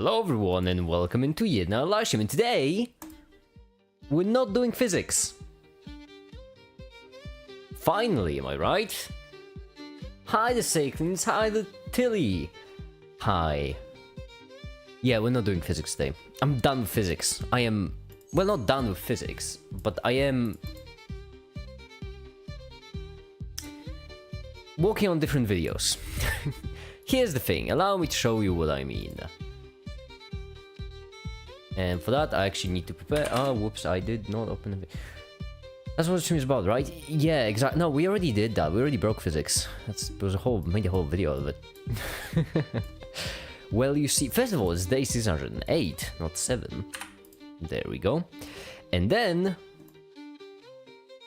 Hello everyone and welcome into yet another live stream, and today we're not doing physics. Finally, am I right? Hi the Saklins, hi the Tilly. Hi. Yeah, we're not doing physics today. I'm done with physics. I am, well, not done with physics, but I am working on different videos. Here's the thing, allow me to show you what I mean. And for that, I actually need to prepare. Oh, whoops, I did not open it. That's what the stream is about, right? Yeah, exactly. No, we already did that. We already broke physics. Made a whole video of it. Well, you see, first of all, it's day 608, not 7. There we go. And then,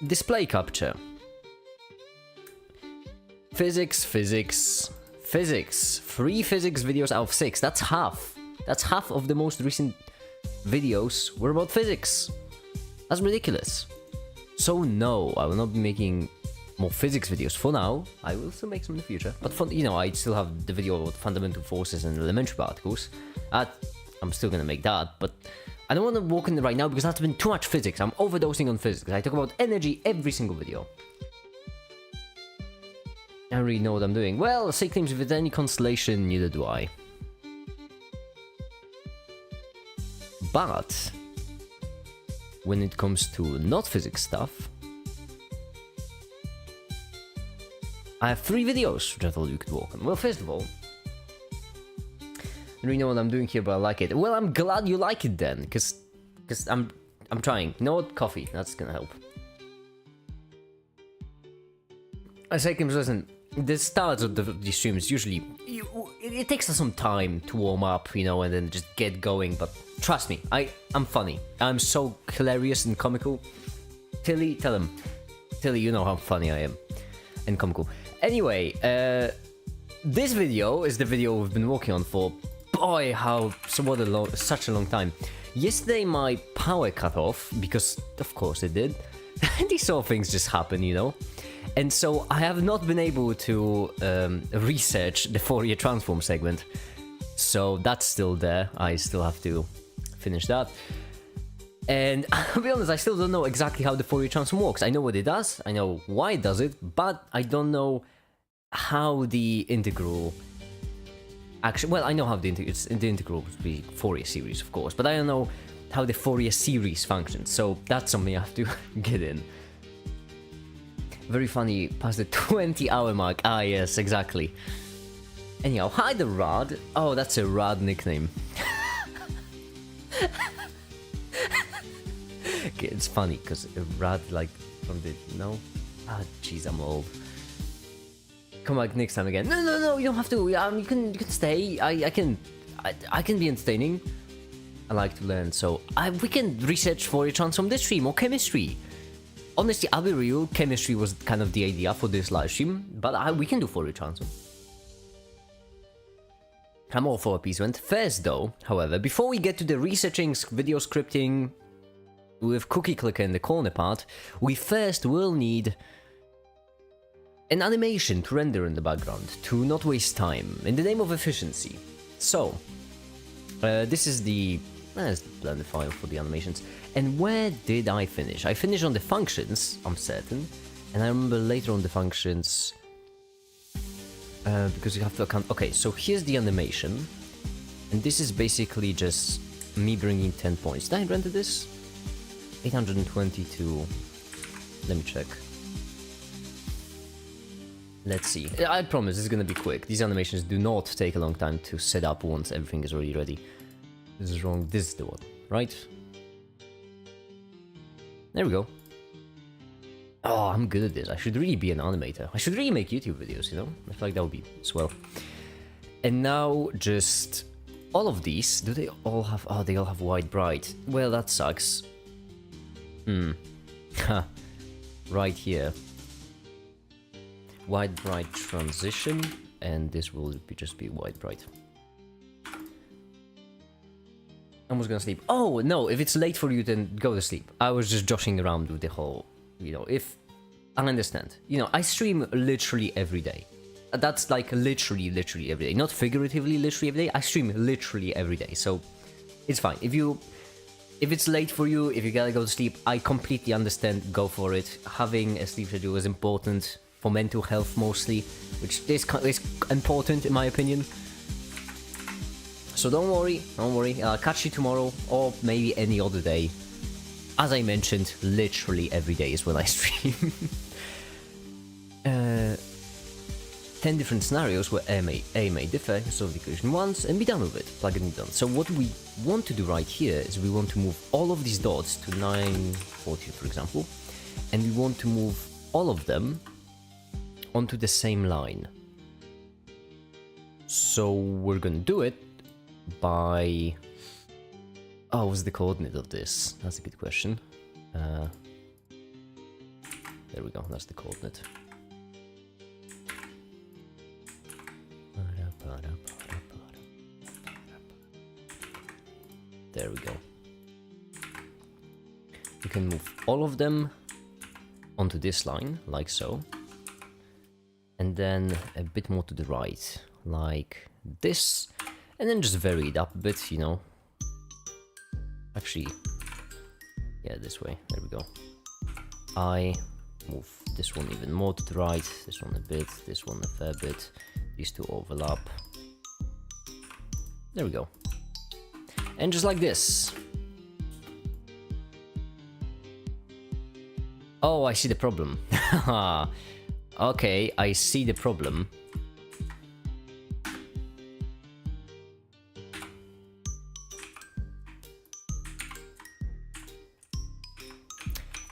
display capture. Physics. 3 physics videos out of 6. That's half. That's half of the most recent videos were about physics. That's ridiculous. So no, I will not be making more physics videos for now. I will still make some in the future. But for, you know, I still have the video about fundamental forces and elementary particles. I'm still gonna make that, but I don't want to walk in it right now because that's been too much physics. I'm overdosing on physics. I talk about energy every single video. I don't really know what I'm doing. Well, say claims if it's any consolation, neither do I. But when it comes to not physics stuff, I have 3 videos which I thought you could work on. Well, first of all, I don't really know what I'm doing here, but I like it. Well, I'm glad you like it then, because I'm trying. You know what? Coffee. That's gonna help. I say, Kim, listen, the start of the streams usually it takes us some time to warm up, you know, and then just get going. But trust me, I'm funny. I'm so hilarious and comical. Tilly, tell him. Tilly, you know how funny I am and comical. Anyway, this video is the video we've been working on for such a long time. Yesterday my power cut off because of course it did. These sort of things just happen, you know. And so I have not been able to research the Fourier transform segment. So that's still there. I still have to finish that. And I'll be honest, I still don't know exactly how the Fourier transform works. I know what it does, I know why it does it, but I don't know how the integral... Actually, well, I know how the integral would be Fourier series, of course, but I don't know how the Fourier series functions. So that's something I have to get in. Very funny, past the 20-hour mark. Ah, yes, exactly. Anyhow, hi the Rad. Oh, that's a Rad nickname. Okay, it's funny, because Rad, like, from the... No? Ah, jeez, I'm old. Come back next time again. No, you don't have to. You can stay. I can be entertaining. I like to learn, so we can research Fourier transform this stream, or chemistry. Honestly, I'll be real, chemistry was kind of the idea for this live stream, but we can do Fourier transform. I'm all for appeasement. First though, however, before we get to the researching, video scripting, with cookie clicker in the corner part, we first will need an animation to render in the background, to not waste time, in the name of efficiency. So, this is the Blender file for the animations. And where did I finish? I finished on the functions, I'm certain. And I remember later on the functions... because you have to account... Okay, so here's the animation. And this is basically just me bringing 10 points. Did I render this? 822... Let me check. Let's see. I promise it's gonna be quick. These animations do not take a long time to set up once everything is already ready. This is wrong. This is the one, right? There we go. Oh, I'm good at this. I should really be an animator. I should really make YouTube videos, you know? I feel like that would be swell. And now just... all of these, do they all have... Oh, they all have white bright. Well, that sucks. Right here. White bright transition, and this will just be white bright. I was gonna sleep. Oh, no, if it's late for you, then go to sleep. I was just joshing around with the whole, you know, if... I understand. You know, I stream literally every day. that's like literally every day. Not figuratively literally every day. I stream literally every day, so it's fine. If it's late for you, if you gotta go to sleep, I completely understand, go for it. Having a sleep schedule is important for mental health mostly, which is important in my opinion. So don't worry, I'll catch you tomorrow, or maybe any other day. As I mentioned, literally every day is when I stream. 10 different scenarios where A may differ, solve the equation once, and be done with it. Plug it and done. So what we want to do right here is we want to move all of these dots to 940, for example, and we want to move all of them onto the same line. So we're gonna do it by... Oh, what's the coordinate of this? That's a good question. There we go, that's the coordinate. There we go. You can move all of them onto this line, like so. And then a bit more to the right, like this. And then just vary it up a bit, you know. Actually, yeah, this way. There we go. I move this one even more to the right, this one a bit, this one a fair bit. These two overlap. There we go. And just like this. Oh, I see the problem. Okay, I see the problem.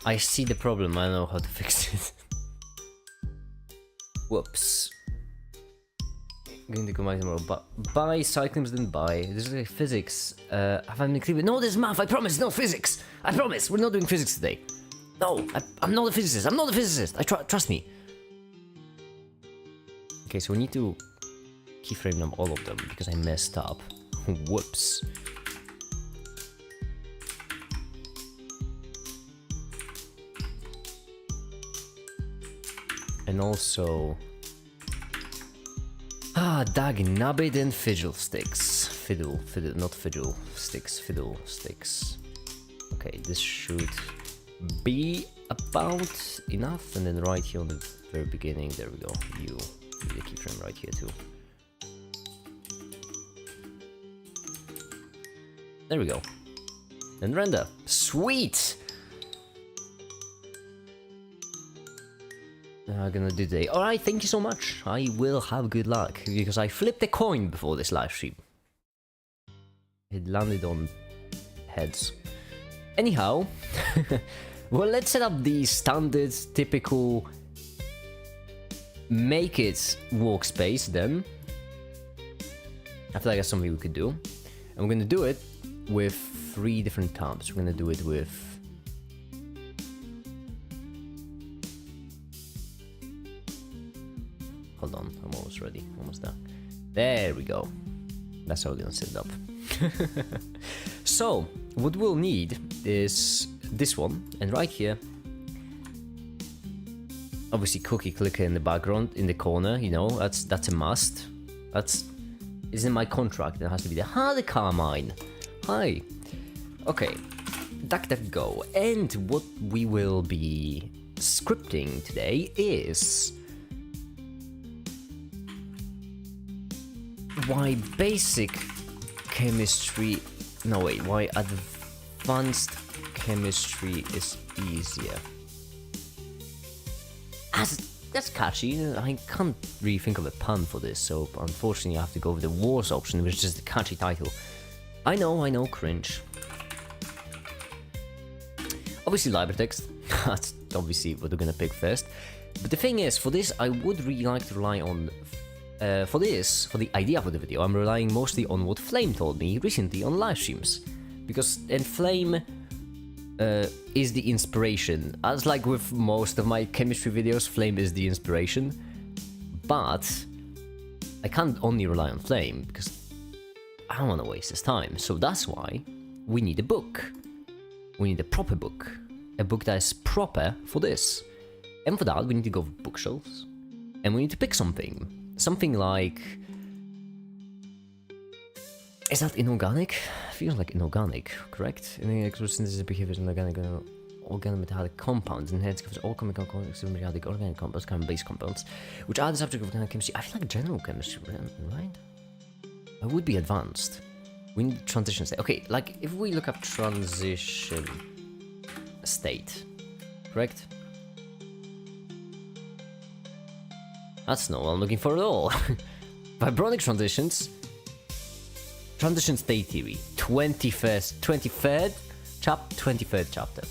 I see the problem, I know how to fix it. Whoops. Going to go back tomorrow, but buy cyclims then buy. This is like physics. Have I been clear? No, there's math, I promise, no physics. I promise, we're not doing physics today. No, I'm not a physicist, I'm not a physicist. Trust me. Okay, so we need to keyframe them, all of them, because I messed up. Whoops. And also... dagging nabbit and fiddle sticks. Fiddle, not fiddle sticks, fiddle sticks. Okay, this should be about enough. And then right here on the very beginning, there we go. You need a keyframe right here too. There we go. And render. Sweet! I'm gonna do today. Alright, thank you so much. I will have good luck, because I flipped a coin before this live stream. It landed on heads. Anyhow, well, let's set up the standard, typical make it workspace then. I feel like that's something we could do. And we're gonna do it with 3 different tabs. We're gonna do it with... Hold on, I'm almost ready, almost there. There we go. That's how we're gonna set it up. So, what we'll need is this one, and right here, obviously cookie clicker in the background, in the corner, you know, that's a must. It's in my contract, it has to be there. Hi, the Carmine! Hi! Okay, DuckDuckGo, and what we will be scripting today is... why basic chemistry... No wait, why advanced chemistry is easier. That's catchy. I can't really think of a pun for this, so unfortunately I have to go with the wars option, which is the catchy title. I know, cringe. Obviously library text, that's obviously what we're gonna pick first. But the thing is, for this I would really like to rely on... for the idea for the video, I'm relying mostly on what Flame told me recently on live streams. Because, and Flame is the inspiration. As like with most of my chemistry videos, Flame is the inspiration. But I can't only rely on Flame, because I don't want to waste his time. So that's why we need a book. We need a proper book. A book that is proper for this. And for that, we need to go for bookshelves. And we need to pick something. something like... Is that inorganic? Feels like inorganic, correct? Synthesis behaviors in organometallic compounds, and hence covers all chemical organic compounds, carbon-based compounds, which are the subject of organic chemistry. I feel like general chemistry, right? It would be advanced. We need transition state. Okay, like if we look up transition state, correct? That's not what I'm looking for at all. Vibronic transitions. Transition state theory. 23rd chapter.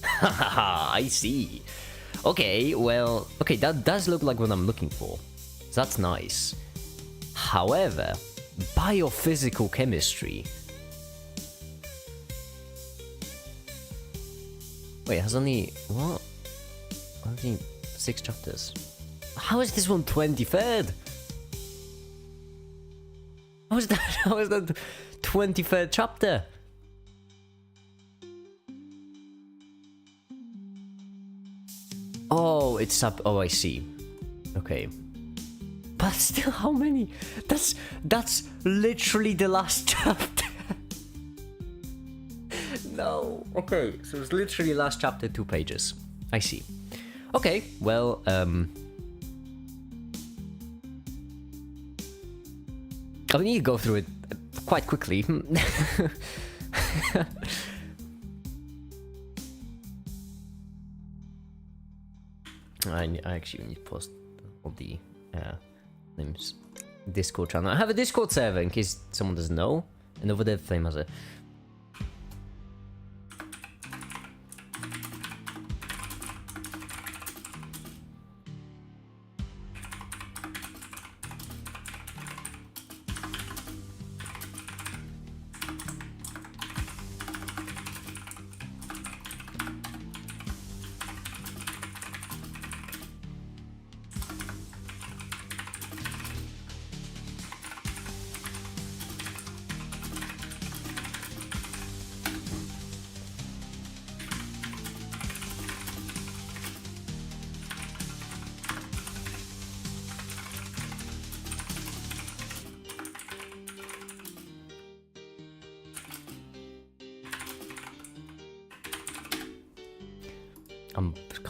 Hahaha, I see. Okay, well, okay, that does look like what I'm looking for. So that's nice. However, biophysical chemistry. Wait, it has only what? Only 6 chapters. How is this one 23rd? How is that? How is that 23rd chapter? Oh, it's up. Oh, I see. Okay. But still, how many? That's literally the last chapter. No. Okay, so it's literally last chapter, 2 pages. I see. Okay, well, I need to go through it quite quickly. I actually need to post all the names. Discord channel. I have a Discord server in case someone doesn't know, and over there Flame has a.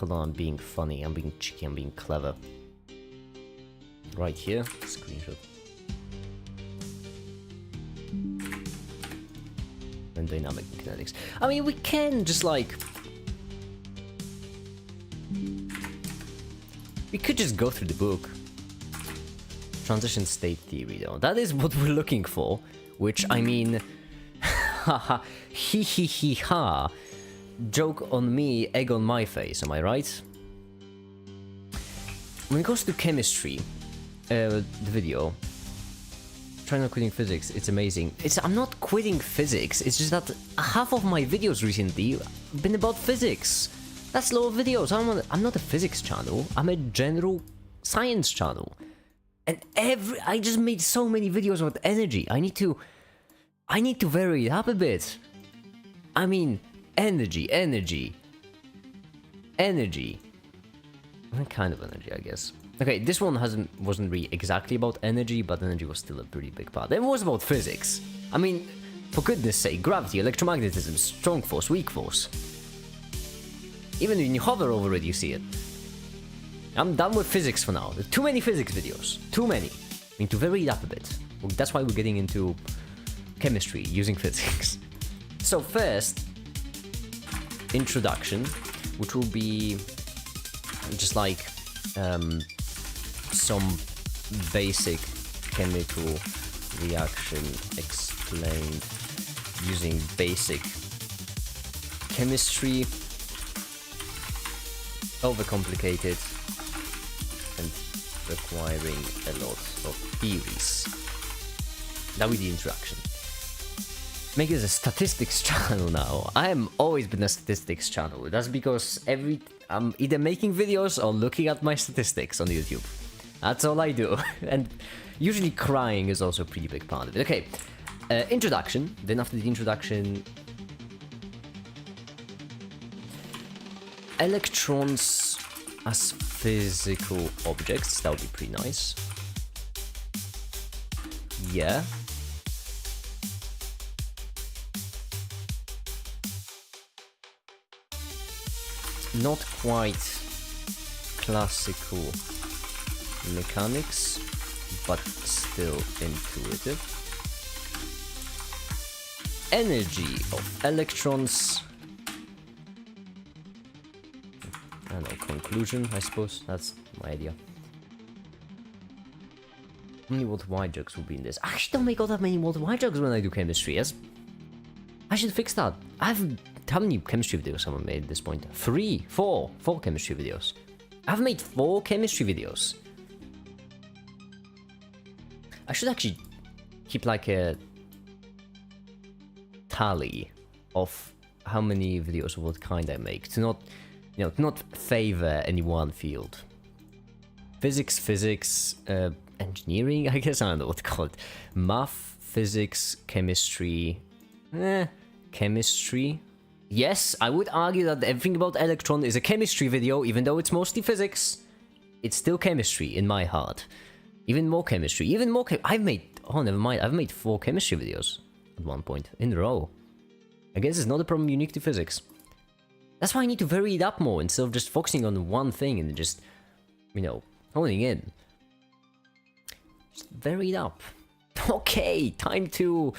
I'm being funny, I'm being cheeky, I'm being clever. Right here, screenshot. And dynamic kinetics. I mean, we can just like... We could just go through the book. Transition state theory though. That is what we're looking for. Which, I mean... Haha, hee hee hee ha. Joke on me, egg on my face, am I right? When it goes to chemistry, the video, try not quitting physics, it's amazing. I'm not quitting physics, it's just that half of my videos recently have been about physics. That's low videos. I'm not a physics channel, I'm a general science channel. And I just made so many videos about energy. I need to vary it up a bit. I mean, energy. Kind of energy, I guess. Okay, this one wasn't really exactly about energy, but energy was still a pretty big part. It was about physics. I mean, for goodness sake, gravity, electromagnetism, strong force, weak force. Even when you hover over it, you see it. I'm done with physics for now. There's too many physics videos. Too many. I mean, to vary it up a bit. Well, that's why we're getting into chemistry, using physics. So first, introduction, which will be just like some basic chemical reaction explained using basic chemistry, overcomplicated and requiring a lot of theories. That will be the introduction. Make this a statistics channel now. I have always been a statistics channel. That's because I'm either making videos or looking at my statistics on YouTube. That's all I do. And usually crying is also a pretty big part of it. Okay, introduction. Then after the introduction, electrons as physical objects. That would be pretty nice. yeah. Not quite classical mechanics, but still intuitive. Energy of electrons. I don't know, conclusion, I suppose. That's my idea. How many water white jugs will be in this? I actually don't make all that many water white jugs when I do chemistry, yes? I should fix that. How many chemistry videos have I made at this point? 4 chemistry videos. I've made 4 chemistry videos. I should actually keep like a tally of how many videos of what kind I make to not, you know, to not favor any one field. Physics, engineering, I guess, I don't know what to call it. Math, physics, chemistry, chemistry. Yes, I would argue that everything about electron is a chemistry video, even though it's mostly physics. It's still chemistry in my heart. Even more chemistry, even more I've made, oh never mind, I've made 4 chemistry videos at one point, in a row. I guess it's not a problem unique to physics. That's why I need to vary it up more, instead of just focusing on one thing and just, you know, honing in. Just vary it up. Okay, time to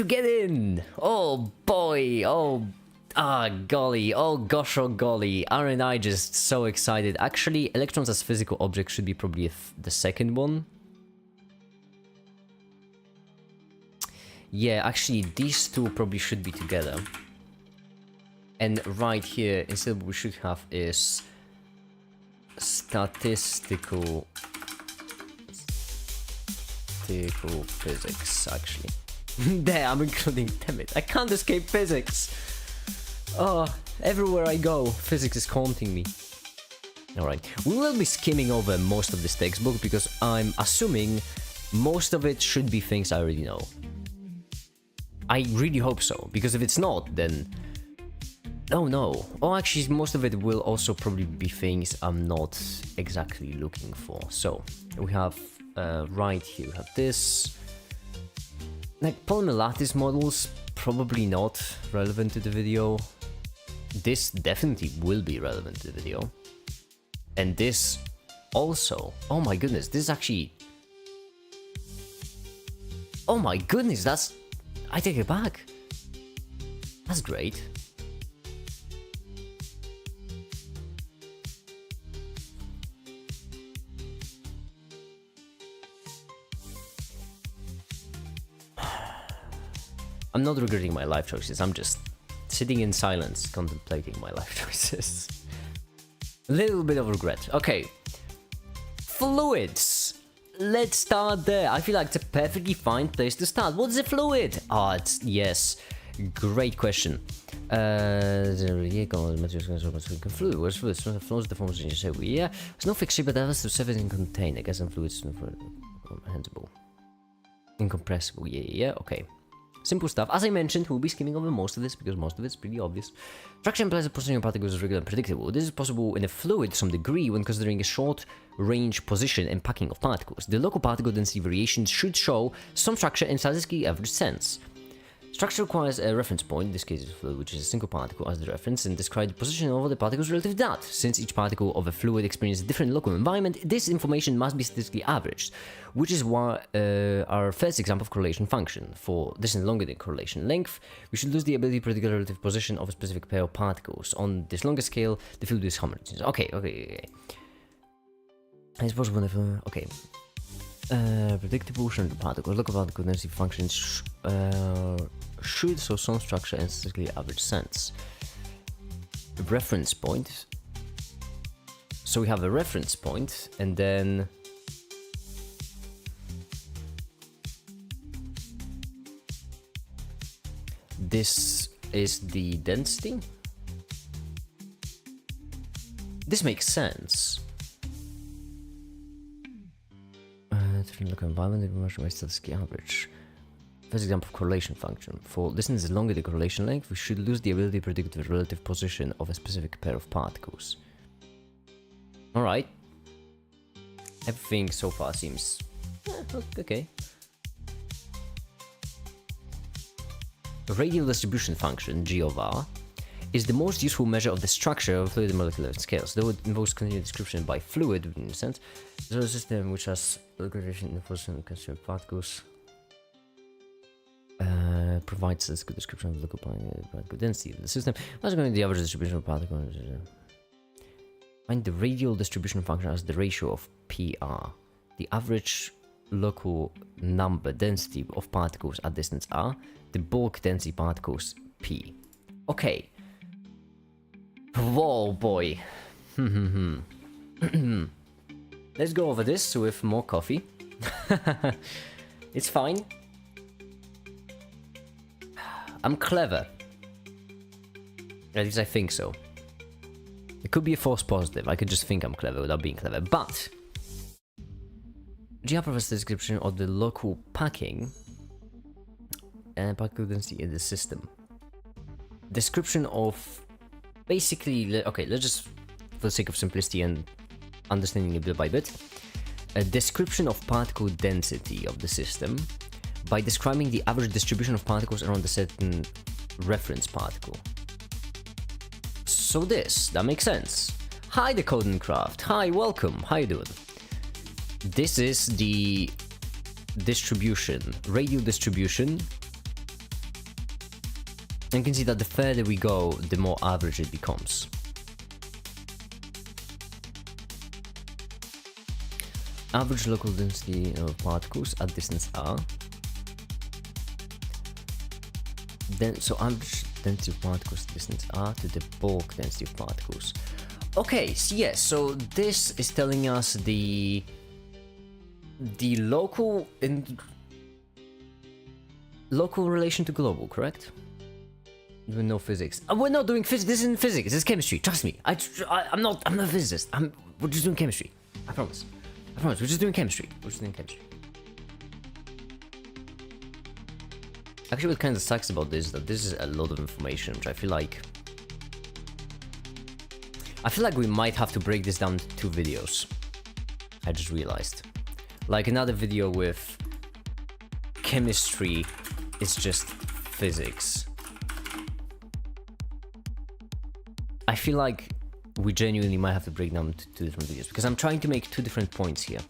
get in! Oh boy, oh, golly, oh gosh, oh golly, aren't I just so excited. Actually, electrons as physical objects should be probably the second one. Yeah, actually, these two probably should be together. And right here, instead what we should have is statistical physics, actually. There, I'm including, damn it, I can't escape physics. Oh, everywhere I go, physics is haunting me. Alright, we will be skimming over most of this textbook because I'm assuming most of it should be things I already know. I really hope so, because if it's not, then... oh no. Oh, actually, most of it will also probably be things I'm not exactly looking for. So, we have, right here, we have this... like, polymer lattice models, probably not relevant to the video. This definitely will be relevant to the video. And this also. Oh my goodness, this is actually... oh my goodness, that's... I take it back. That's great. I'm not regretting my life choices, I'm just sitting in silence, contemplating my life choices. A little bit of regret. Okay. Fluids. Let's start there. I feel like it's a perfectly fine place to start. What's a fluid? Ah, it's... yes. Great question. Fluid. What's fluid? Flows the forms you say. Yeah. There's no fixture, but that has to serve and contain. I guess fluids comprehensible. Incompressible. Yeah. Okay. Simple stuff. As I mentioned, we'll be skimming over most of this because most of it's pretty obvious. Structure implies that positioning of particles is regular and predictable. This is possible in a fluid to some degree when considering a short-range position and packing of particles. The local particle density variations should show some structure in statistically average sense. Structure requires a reference point, in this case it's a fluid, which is a single particle as the reference, and describe the position of the particles relative to that. Since each particle of a fluid experiences a different local environment, this information must be statistically averaged, which is why our first example of correlation function. For distance longer than correlation length, we should lose the ability to predict the relative position of a specific pair of particles. On this longer scale, the fluid is homogeneous. Okay. It's possible if... okay. Predictable should particles. Local particle density functions should show some structure in statistically average sense. The reference point. So we have a reference point, and then this is the density. This makes sense. Local environment, the commercial way statistically average. First example of correlation function. For distance longer the correlation length, we should lose the ability to predict the relative position of a specific pair of particles. Alright. Everything so far seems Okay. Radial distribution function, G of R, is the most useful measure of the structure of fluid molecular scales, though it involves continued description by fluid in a sense. There is a system which has localization in the constrained particles. Provides a good description of the local particle density of the system. That's going to be the average distribution of particles. Find the radial distribution function as the ratio of PR. The average local number density of particles at distance R. The bulk density particles P. Okay. Whoa, boy. Let's go over this with more coffee. It's fine. I'm clever. At least I think so. It could be a false positive. I could just think I'm clever without being clever. But GR provides the description of the local packing and particle density in the system. Description of basically, okay, let's just, for the sake of simplicity and understanding it bit by bit, a description of particle density of the system by describing the average distribution of particles around a certain reference particle. So that makes sense. Hi, the Codencraft. Hi, welcome. How you doing? This is the distribution, radial distribution. And you can see that the further we go, the more average it becomes. Average local density of particles at distance R. Then, so average density of particles at distance R to the bulk density of particles. Okay, so yes, so this is telling us the local relation to global, correct? Even no physics. We're not doing physics. This isn't physics. This is chemistry. Trust me. I'm not a physicist. We're just doing chemistry. I promise. We're just doing chemistry. Actually, what kind of sucks about this is that this is a lot of information, which I feel like we might have to break this down into 2 videos. I just realized. Like another video with chemistry is just physics. I feel like we genuinely might have to break down 2 different videos because I'm trying to make 2 different points here.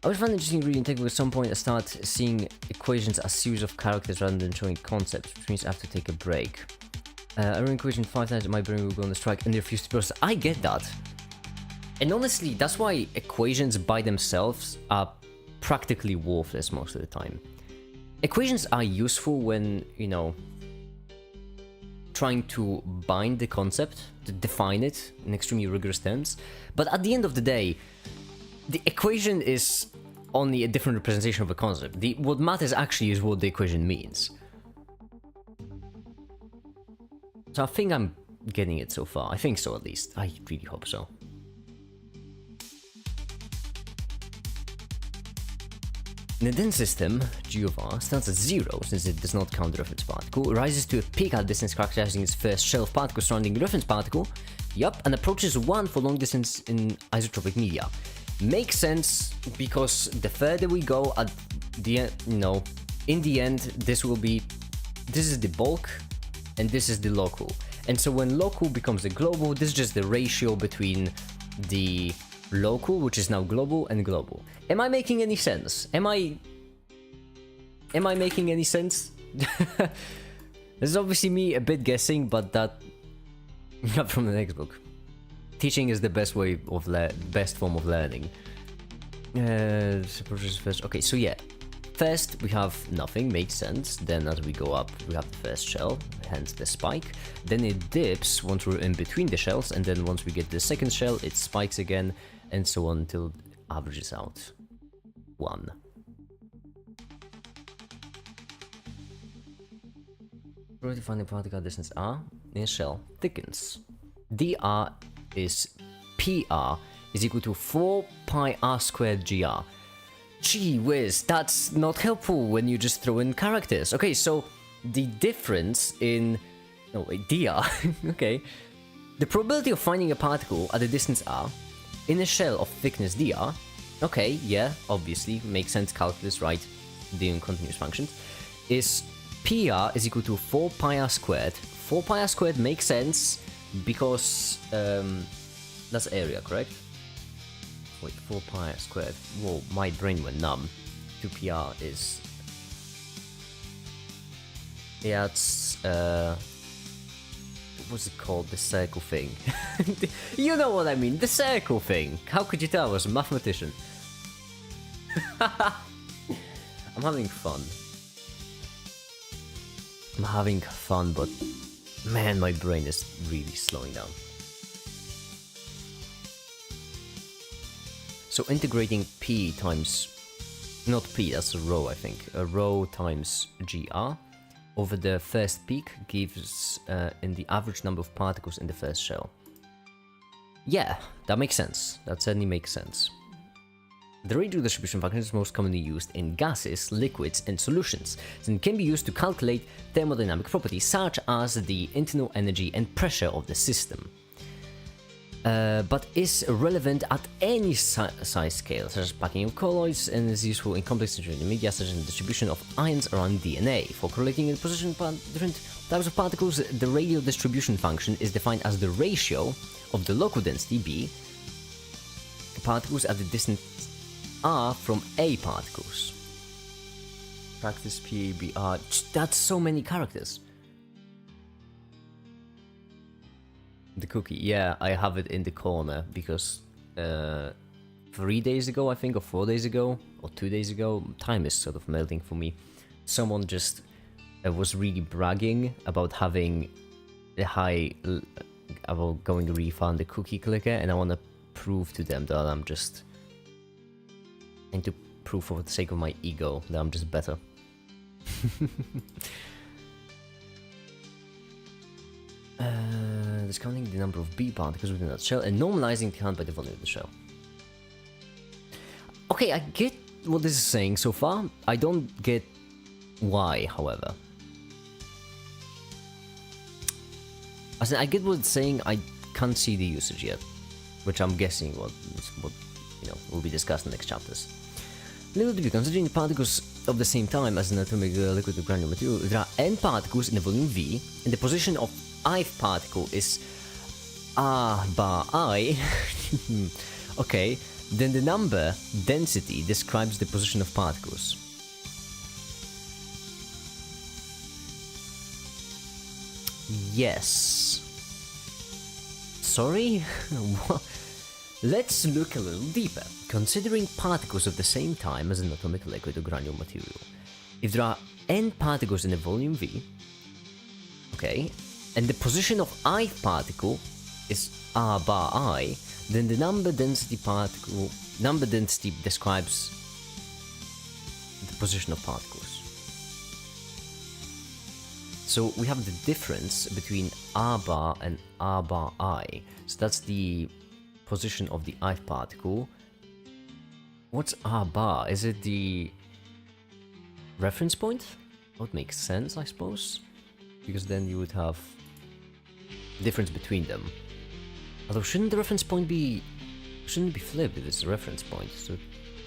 I would find it interesting reading technical at some point I start seeing equations as series of characters rather than showing concepts, which means I have to take a break. I run equation 5 times and my brain will go on the strike and refuse to process. I get that. And honestly, that's why equations by themselves are practically worthless most of the time. Equations are useful when, you know, trying to bind the concept, to define it in extremely rigorous terms. But at the end of the day, the equation is only a different representation of a concept. What matters actually is what the equation means. So I think I'm getting it so far. I think so, at least. I really hope so. In a dense system, G of R starts at 0 since it does not count the reference particle, rises to a peak at distance characterizing its first shell of particles surrounding the reference particle, and approaches 1 for long distance in isotropic media. Makes sense because the further we go at the end, in the end, this is the bulk and this is the local. And so when local becomes the global, this is just the ratio between the local, which is now global, and global. Am I making any sense? Am I making any sense? This is obviously me a bit guessing, but that not from the next book. Teaching is the best way of best form of learning. Okay, so yeah. First we have nothing, makes sense. Then as we go up, we have the first shell, hence the spike. Then it dips once we're in between the shells, and then once we get the second shell, it spikes again, and so on until it averages out 1. Probability finding particle distance R in a shell thickens. dr is PR is equal to 4 pi r squared gr. Gee whiz, that's not helpful when you just throw in characters. Okay, so the difference in... No, wait, dr. Okay. The probability of finding a particle at a distance r in a shell of thickness dr Okay, yeah, obviously, makes sense, calculus, right, doing continuous functions, is PR is equal to 4 pi r squared. 4 pi r squared makes sense because that's area, correct? Wait, 4 pi r squared. Whoa, my brain went numb. 2 PR is... Yeah, it's... what's it called? The circle thing. You know what I mean, the circle thing. How could you tell I was a mathematician? I'm having fun. I'm having fun, but man, my brain is really slowing down. So integrating P times, not P, that's a rho I think, a rho times GR over the first peak gives in the average number of particles in the first shell. Yeah, that makes sense, that certainly makes sense. The radial distribution function is most commonly used in gases, liquids, and solutions, and can be used to calculate thermodynamic properties such as the internal energy and pressure of the system. But is relevant at any size scale, such as packing of colloids, and is useful in complex media such as the distribution of ions around DNA. For correlating the position of different types of particles, the radial distribution function is defined as the ratio of the local density B particles at the distance R from A particles. Practice PABR. That's so many characters. The cookie, yeah, I have it in the corner because 3 days ago, I think, or 4 days ago, or 2 days ago, time is sort of melting for me. Someone just was really bragging about having a high, about going refund the cookie clicker, and I want to prove to them that I'm just, and to prove for the sake of my ego that I'm just better. Discounting the number of B particles within that shell and normalizing the count by the volume of the shell. Okay, I get what this is saying so far. I don't get why, however. As in, I get what it's saying, I can't see the usage yet, which I'm guessing what you know will be discussed in the next chapters. Little to be considering the particles of the same time as an atomic liquid or granular material, there are n particles in the volume V, and the position of ith particle is R bar I. Okay, then the number density describes the position of particles. Yes. Sorry? Let's look a little deeper. Considering particles of the same time as an atomic liquid or granular material, if there are n particles in a volume V, okay, and the position of ith particle is R bar I, then the number density describes the position of particles. So we have the difference between R bar and R bar I. So that's the position of the ith particle. What's R bar? Is it the reference point? That makes sense, I suppose, because then you would have difference between them. Although shouldn't the reference point be... shouldn't it be flipped if it's a reference point? So it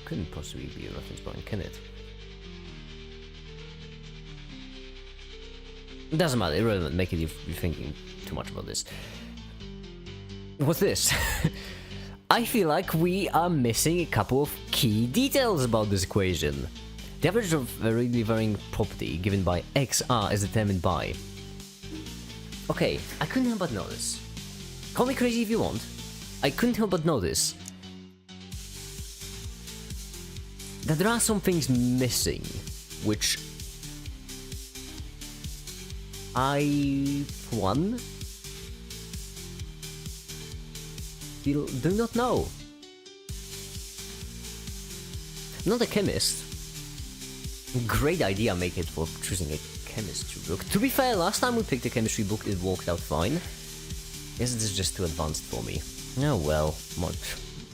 couldn't possibly be a reference point, can it? It doesn't matter, irrelevant, make it if you're thinking too much about this. What's this? I feel like we are missing a couple of key details about this equation. The average of a really varying property given by XR is determined by... Okay, I couldn't help but notice. Call me crazy if you want. I couldn't help but notice that there are some things missing, which I, for one, do not know. I'm not a chemist. Great idea, make it for choosing a chemistry book. To be fair, last time we picked a chemistry book, it worked out fine. Guess this is just too advanced for me. Oh well,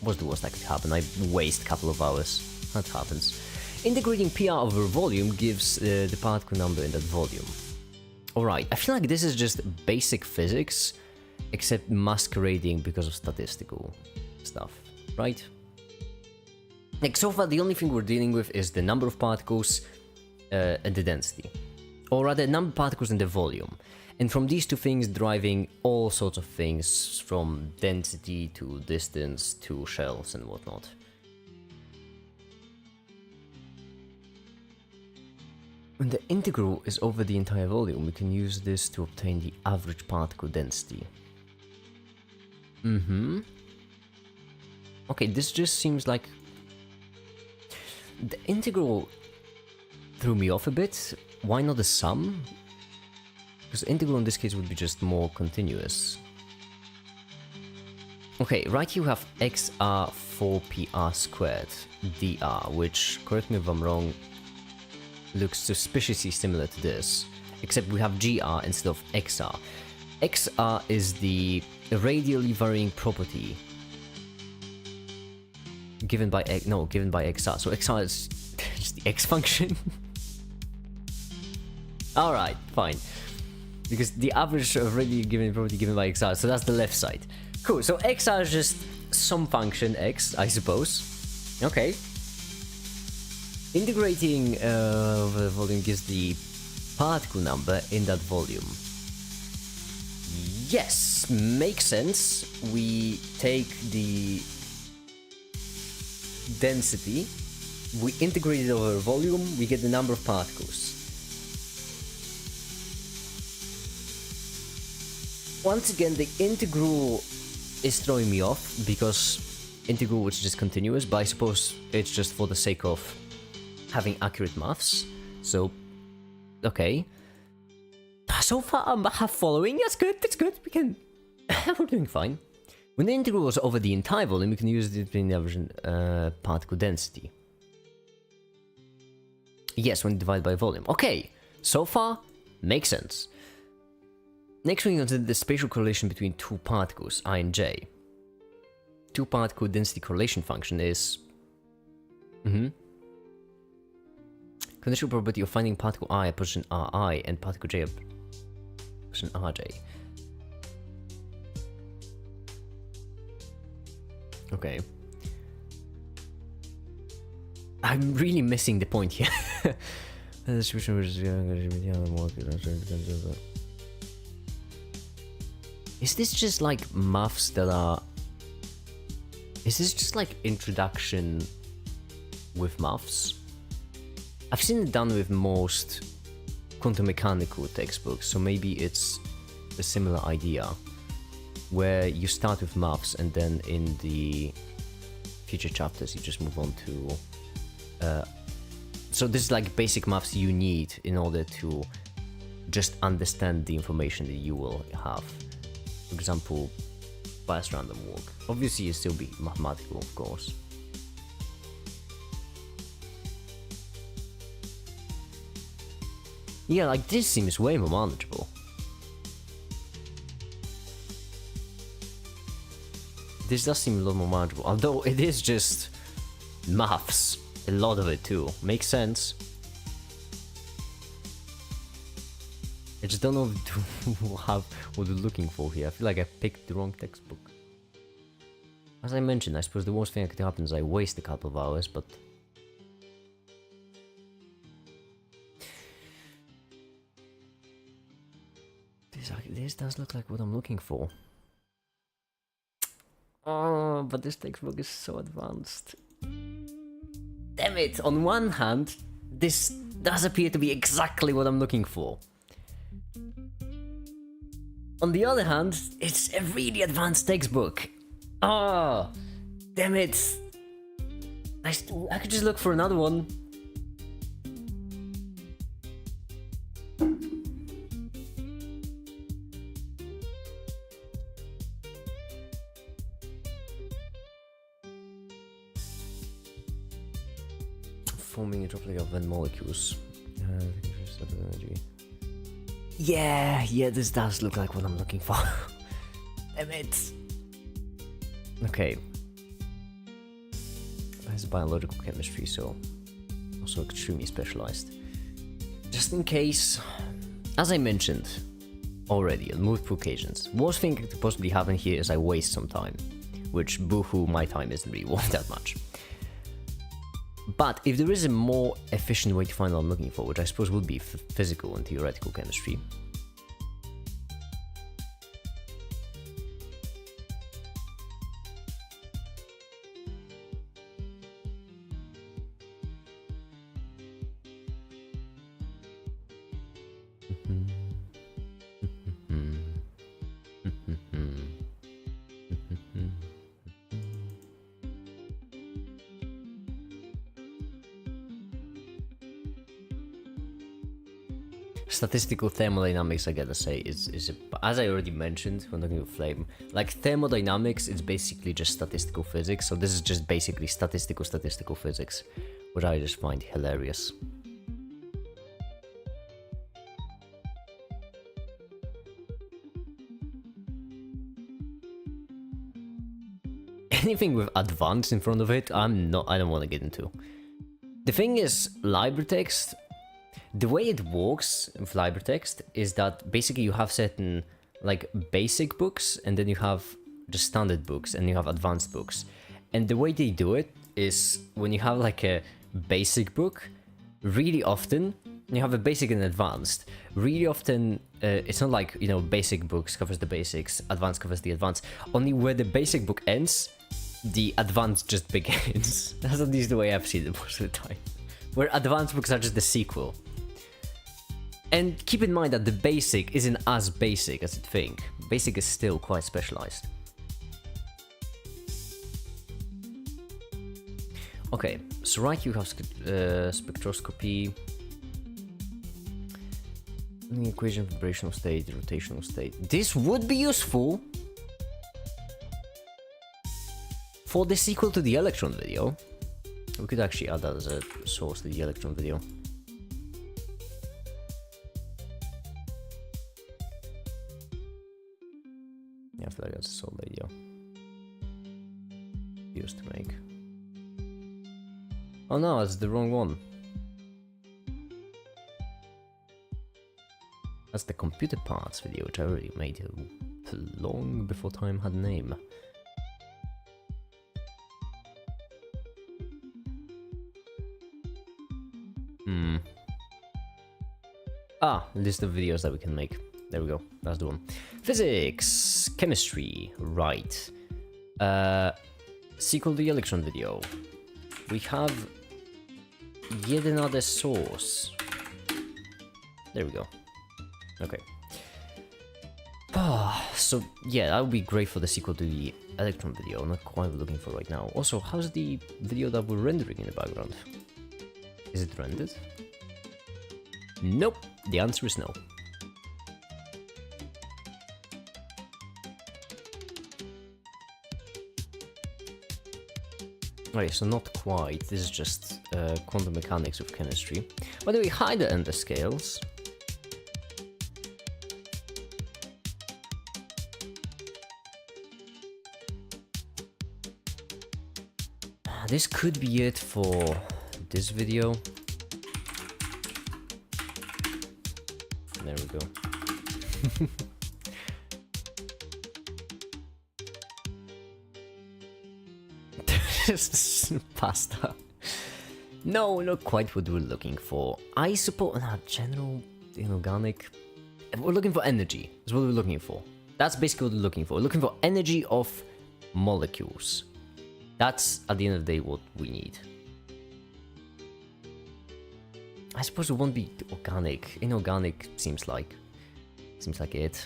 what's the worst that could happen? I waste a couple of hours. That happens. Integrating PR over volume gives the particle number in that volume. Alright, I feel like this is just basic physics, except masquerading because of statistical stuff, right? Like, so far, the only thing we're dealing with is the number of particles and the density. Or rather, number of particles and the volume. And from these two things, driving all sorts of things, from density to distance to shells and whatnot. When the integral is over the entire volume, we can use this to obtain the average particle density. Okay, this just seems like... The integral threw me off a bit. Why not the sum? Because the integral in this case would be just more continuous. Okay, right here we have xr 4pr squared dr, which, correct me if I'm wrong, looks suspiciously similar to this, except we have gr instead of xr. xr is the radially varying property given by xr, so xr is just the x function. Alright, fine. Because the average of radially given property given by xr, so that's the left side. Cool, so xr is just some function x, I suppose. Okay. Integrating the volume gives the particle number in that volume. Yes, makes sense. We take the density, we integrate it over volume, we get the number of particles. Once again, the integral is throwing me off, because integral is just continuous, but I suppose it's just for the sake of having accurate maths. So, okay. So far I'm half following, that's good, we can... we're doing fine. When the integral is over the entire volume, we can use it between the average particle density. Yes, when divided by volume. Okay, so far, makes sense. Next we consider the spatial correlation between two particles, I and j. Two particle density correlation function is... Conditional probability of finding particle I at position Ri and particle j at position Rj. Okay. I'm really missing the point here. Is this just like maths that are... Is this just like introduction with maths? I've seen it done with most quantum mechanical textbooks, so maybe it's a similar idea, where you start with maths and then in the future chapters you just move on to... So this is like basic maths you need in order to just understand the information that you will have. For example, bias random walk. Obviously you still be mathematical, of course. Yeah, like this seems way more manageable. This does seem a lot more manageable, although it is just maths. A lot of it too. Makes sense. I just don't know what we're looking for here. I feel like I picked the wrong textbook. As I mentioned, I suppose the worst thing that could happen is I waste a couple of hours, but... This does look like what I'm looking for. Oh, but this textbook is so advanced. Damn it! On one hand, this does appear to be exactly what I'm looking for. On the other hand, it's a really advanced textbook. Oh, damn it! I could just look for another one. Forming a droplet of Venn molecules. Yeah, this does look like what I'm looking for. Damn it. Okay. It's biological chemistry, so also extremely specialized. Just in case, as I mentioned already on multiple occasions, worst thing that could possibly happen here is I waste some time, which boohoo, my time isn't really worth that much. But if there is a more efficient way to find what I'm looking for, which I suppose would be physical and theoretical chemistry. Statistical thermodynamics, I gotta say, is as I already mentioned when looking at flame, like thermodynamics, it's basically just statistical physics. So this is just basically statistical physics, which I just find hilarious. Anything with advanced in front of it, I don't want to get into. The thing is, LibreText, the way it works with LibreText is that basically you have certain like basic books, and then you have just standard books, and you have advanced books. And the way they do it is when you have like a basic book, really often you have a basic and advanced. Really often it's not like, you know, basic books covers the basics, advanced covers the advanced. Only where the basic book ends, the advanced just begins. That's at least the way I've seen it most of the time. Where advanced books are just the sequel. And keep in mind that the basic isn't as basic as you'd think. Basic is still quite specialized. Okay, so right you have spectroscopy, equation, vibrational state, rotational state. This would be useful for the sequel to the electron video. We could actually add that as a source to the electron video. Yeah, I feel like that's a solid idea. Used to make. Oh no, it's the wrong one. That's the computer parts video, which I already made long before time had a name. List of videos that we can make. There we go, that's the one. Physics, chemistry, right. Sequel to the electron video. We have yet another source. There we go. Okay. So yeah, that would be great for the sequel to the electron video. I'm not quite looking for right now. Also, how's the video that we're rendering in the background? Is it rendered? Nope. The answer is no. Okay, so not quite. This is just quantum mechanics of chemistry. By the way, hide the ender scales. This could be it for this video. There we go. Pasta. No, not quite what we're looking for. I suppose general inorganic. We're looking for energy. That's what we're looking for. That's basically what we're looking for. We're looking for energy of molecules. That's at the end of the day what we need. I suppose it won't be organic. Inorganic seems like it.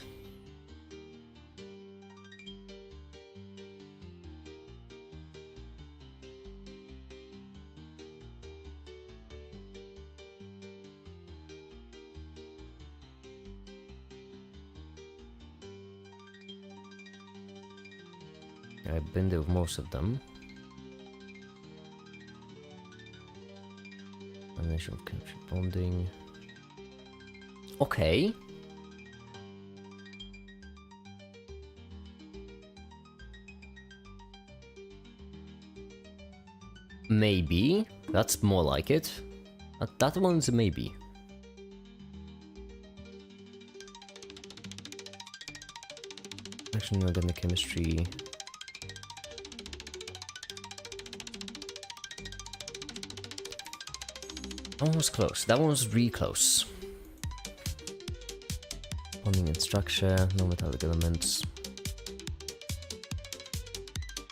I've been there with most of them. Combination of chemistry bonding. Okay. Maybe. That's more like it. That one's a maybe. Actually, no, then the chemistry. That one was close. That one was really close. Bonding and structure, no metallic elements.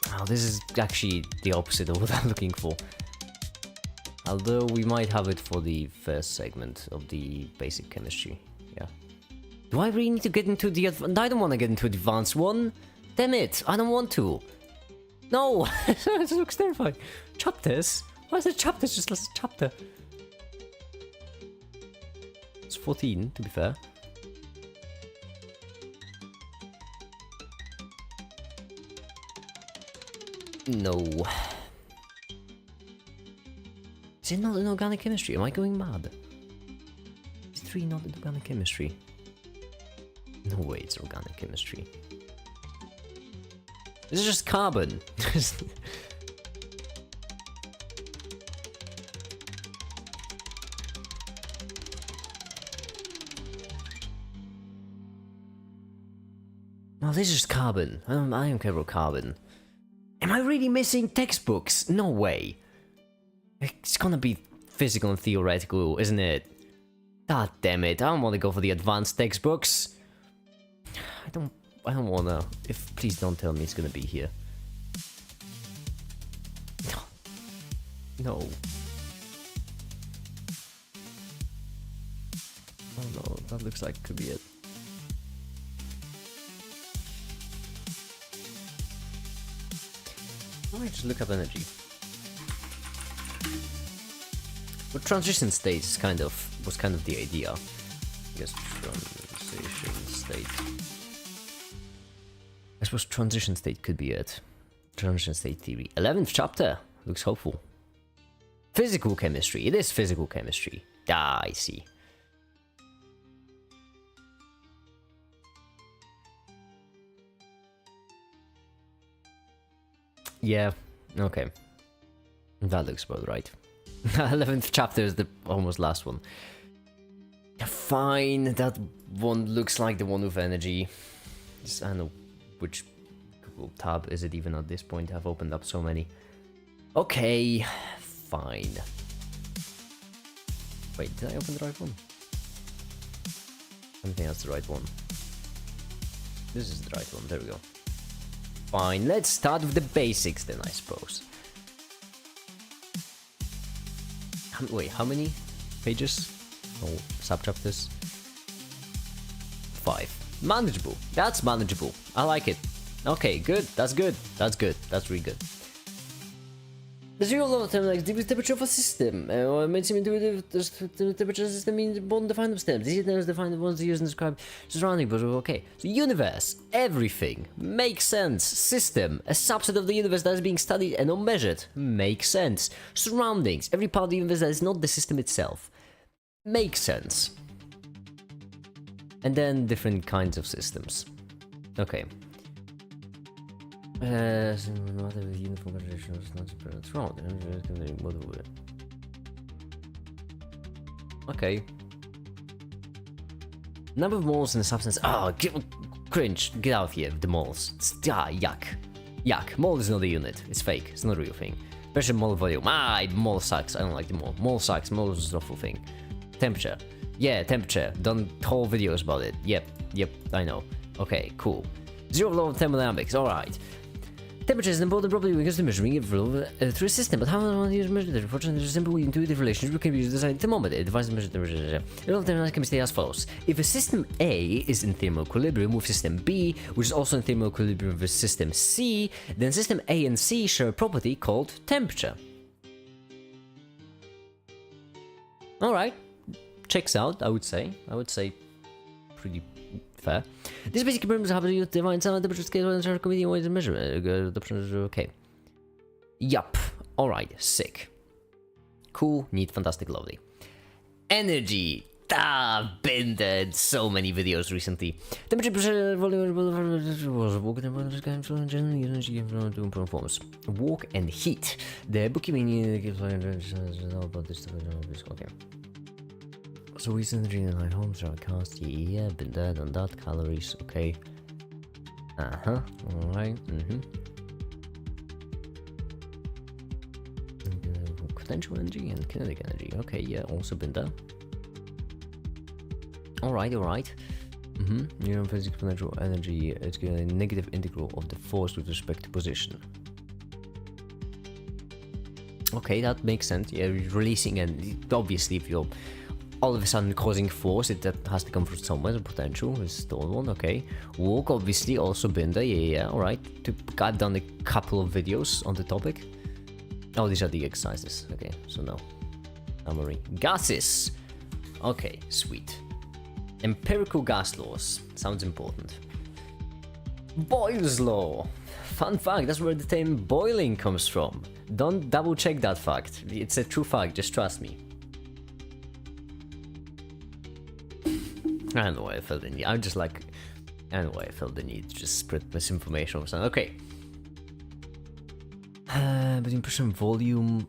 Oh, this is actually the opposite of what I'm looking for. Although we might have it for the first segment of the basic chemistry. Yeah. Do I really need to get into the I don't want to get into the advanced one. Damn it, I don't want to. No, this looks terrifying. Chapters? Why is it chapters just as a chapter? It's 14, to be fair. No. Is it not in organic chemistry? Am I going mad? Is 3 not in organic chemistry? No way it's organic chemistry. This is just carbon. No, this is just carbon. I don't care about carbon. Am I really missing textbooks? No way. It's gonna be physical and theoretical, isn't it? God damn it, I don't want to go for the advanced textbooks. I don't wanna. Please don't tell me it's gonna be here. No. Oh no, that looks like it could be it. Why don't I just look up energy? But transition state is was kind of the idea. I guess transition state. I suppose transition state could be it. Transition state theory. 11th chapter. Looks hopeful. Physical chemistry. It is physical chemistry. Ah, I see. Yeah, okay. That looks about right. 11th chapter is the almost last one. Fine, that one looks like the one with energy. I don't know which Google tab is it even at this point. I've opened up so many. Okay, fine. Wait, did I open the right one? I don't think that's the right one. This is the right one, there we go. Fine, let's start with the basics then, I suppose. Wait, how many pages? Oh, subchapters? 5. Manageable. That's manageable. I like it. Okay, good. That's good. That's good. That's really good. The zero level temperature of a system. Maintain the temperature system means bond defined systems. These are defined ones used to describe surrounding, but okay. So universe, everything makes sense. System, a subset of the universe that is being studied and not measured, makes sense. Surroundings, every part of the universe that is not the system itself, makes sense. And then different kinds of systems. Okay. Okay. Number of moles in a substance. Oh, cringe. Get out of here, the moles. Yuck. Yuck. Mole is not a unit. It's fake. It's not a real thing. Pressure, mole volume. Mole sucks. I don't like the mole. Mole sucks. Mole is an awful thing. Temperature. Yeah, temperature. Done whole videos about it. Yep, I know. Okay, cool. Zero law of thermodynamics. Alright. Temperature is an important property because the measuring it through a system, but how do you measure it? Unfortunately, there's a simple intuitive relationship can be used as a thermometer. It divides the measure temperature. The law of thermodynamics can be stated as follows. If a system A is in thermal equilibrium with system B, which is also in thermal equilibrium with system C, then system A and C share a property called temperature. Alright. Checks out, I would say. Pretty fair. This basic problems happen to define some temperature scale and committee ways of measurement. Okay. Yup. Alright, sick. Cool, neat, fantastic, lovely. Energy. Been there in so many videos recently. Temperature, pressure, volume, forms. Walk and heat. The bookkeeping gives about this. Okay. So we send energy in high homes, our cost, yeah, been there, done that, calories, okay. Alright, potential energy and kinetic energy. Okay, yeah, also been there. Alright, alright. Neuron physics potential energy, it's a negative integral of the force with respect to position. Okay, that makes sense. Yeah, releasing, and obviously if you're all of a sudden causing force, that has to come from somewhere. The potential is still one. Okay, walk obviously also been there. Yeah, alright. I've done a couple of videos on the topic. Oh, these are the exercises. Okay, so no. Summary. Gases. Okay, sweet. Empirical gas laws. Sounds important. Boyle's law. Fun fact, that's where the term boiling comes from. Don't double check that fact. It's a true fact, just trust me. I don't know why I felt the need. I don't know why I felt the need to just spread misinformation or something. Okay. Between pressure and volume.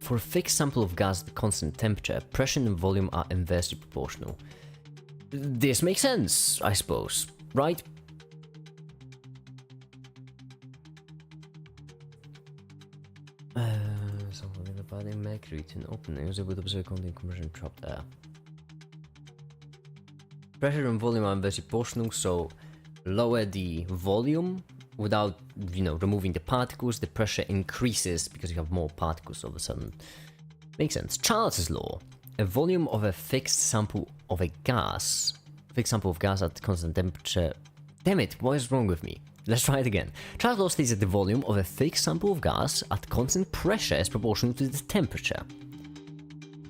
For a fixed sample of gas at constant temperature, pressure and volume are inversely proportional. This makes sense, I suppose, right? Something about in mercury to an opening was able to observe content compression trapped air. Pressure and volume are inversely proportional, so lower the volume without, removing the particles, the pressure increases because you have more particles all of a sudden. Makes sense. Charles's law. A volume of a fixed sample of gas at constant temperature. Damn it, what is wrong with me? Let's try it again. Charles' law states that the volume of a fixed sample of gas at constant pressure is proportional to the temperature.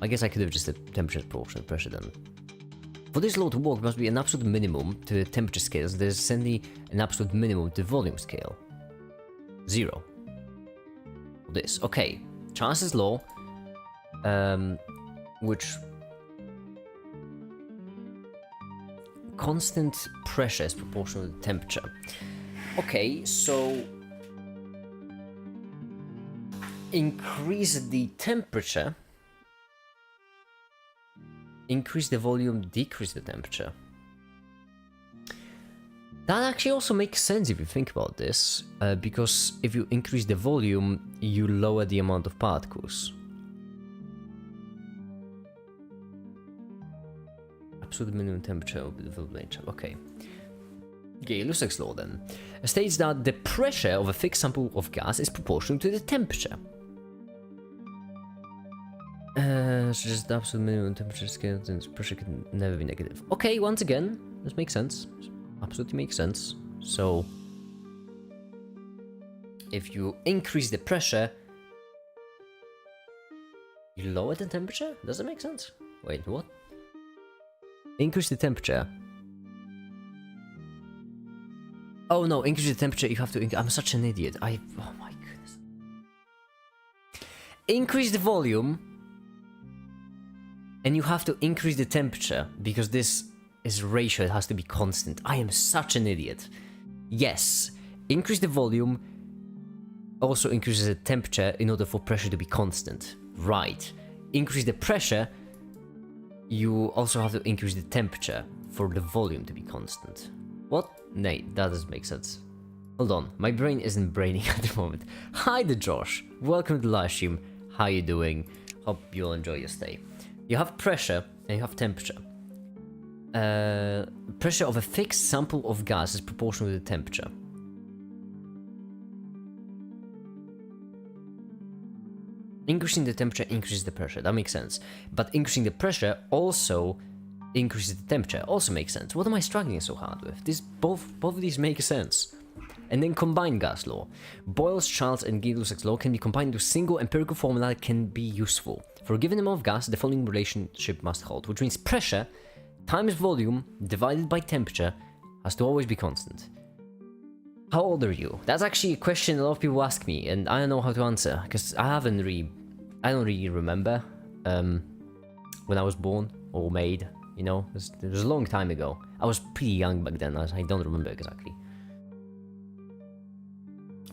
I guess I could have just said temperature is proportional to pressure then. For this law to work, there must be an absolute minimum to the temperature scale, so there's certainly an absolute minimum to the volume scale. 0. This. Okay. Charles's law, which constant pressure is proportional to the temperature. Okay, so increase the temperature, increase the volume, decrease the temperature. That actually also makes sense if you think about this, because if you increase the volume, you lower the amount of particles. Absolute minimum temperature of the nature. Okay. Gay-Lussac's law then states that the pressure of a fixed sample of gas is proportional to the temperature. So just the absolute minimum temperature scale, since pressure can never be negative. Okay, once again, this makes sense. Absolutely makes sense. So, if you increase the pressure, you lower the temperature? Does that make sense? Wait, what? Increase the temperature. Oh no, increase the temperature, you have to I'm such an idiot. Oh my goodness. Increase the volume, and you have to increase the temperature, because this is ratio, it has to be constant. I am such an idiot. Yes, increase the volume, also increases the temperature in order for pressure to be constant. Right. Increase the pressure, you also have to increase the temperature for the volume to be constant. What? Nay, that doesn't make sense. Hold on, my brain isn't braining at the moment. Hi there, Josh. Welcome to the live stream. How you doing? Hope you'll enjoy your stay. You have pressure and you have temperature. Pressure of a fixed sample of gas is proportional to the temperature. Increasing the temperature increases the pressure, that makes sense. But increasing the pressure also increases the temperature, also makes sense. What am I struggling so hard with? Both of these make sense. And then combined gas law. Boyle's, Charles, and Gay-Lussac's law can be combined into a single empirical formula that can be useful. For a given amount of gas, the following relationship must hold, which means pressure times volume divided by temperature has to always be constant. How old are you? That's actually a question a lot of people ask me, and I don't know how to answer, because I don't really remember when I was born or made, it was a long time ago. I was pretty young back then, I don't remember exactly.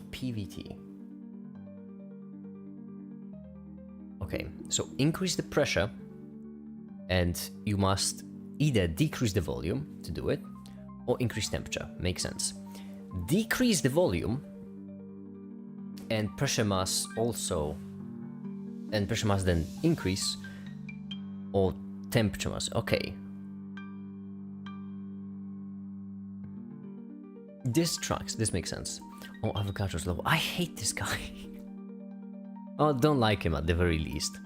PVT. Okay, so increase the pressure, and you must either decrease the volume to do it, or increase temperature. Makes sense. Decrease the volume and pressure mass also, and pressure mass then increase, or temperature mass. Okay. This tracks. This makes sense. Oh, Avogadro's low. I hate this guy. Oh, don't like him at the very least.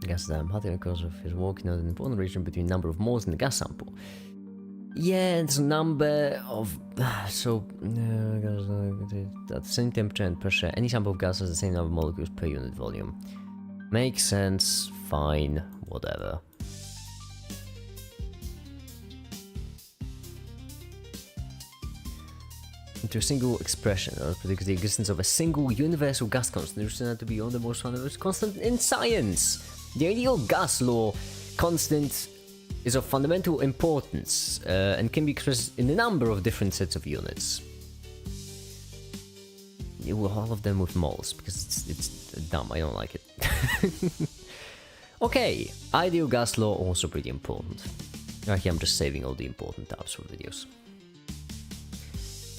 Gas dam, how because of his working out an important relation between number of moles in the gas sample. Yeah, it's a number of at the same temperature and pressure. Any sample of gas has the same number of molecules per unit volume. Makes sense. Fine. Whatever. Into a single expression predicts the existence of a single universal gas constant, which turned out to be one of the most fundamental constant in science. The ideal gas law constant is of fundamental importance and can be expressed in a number of different sets of units. All of them with moles, because it's dumb, I don't like it. Okay, ideal gas law also pretty important. Okay, I'm just saving all the important tabs for videos.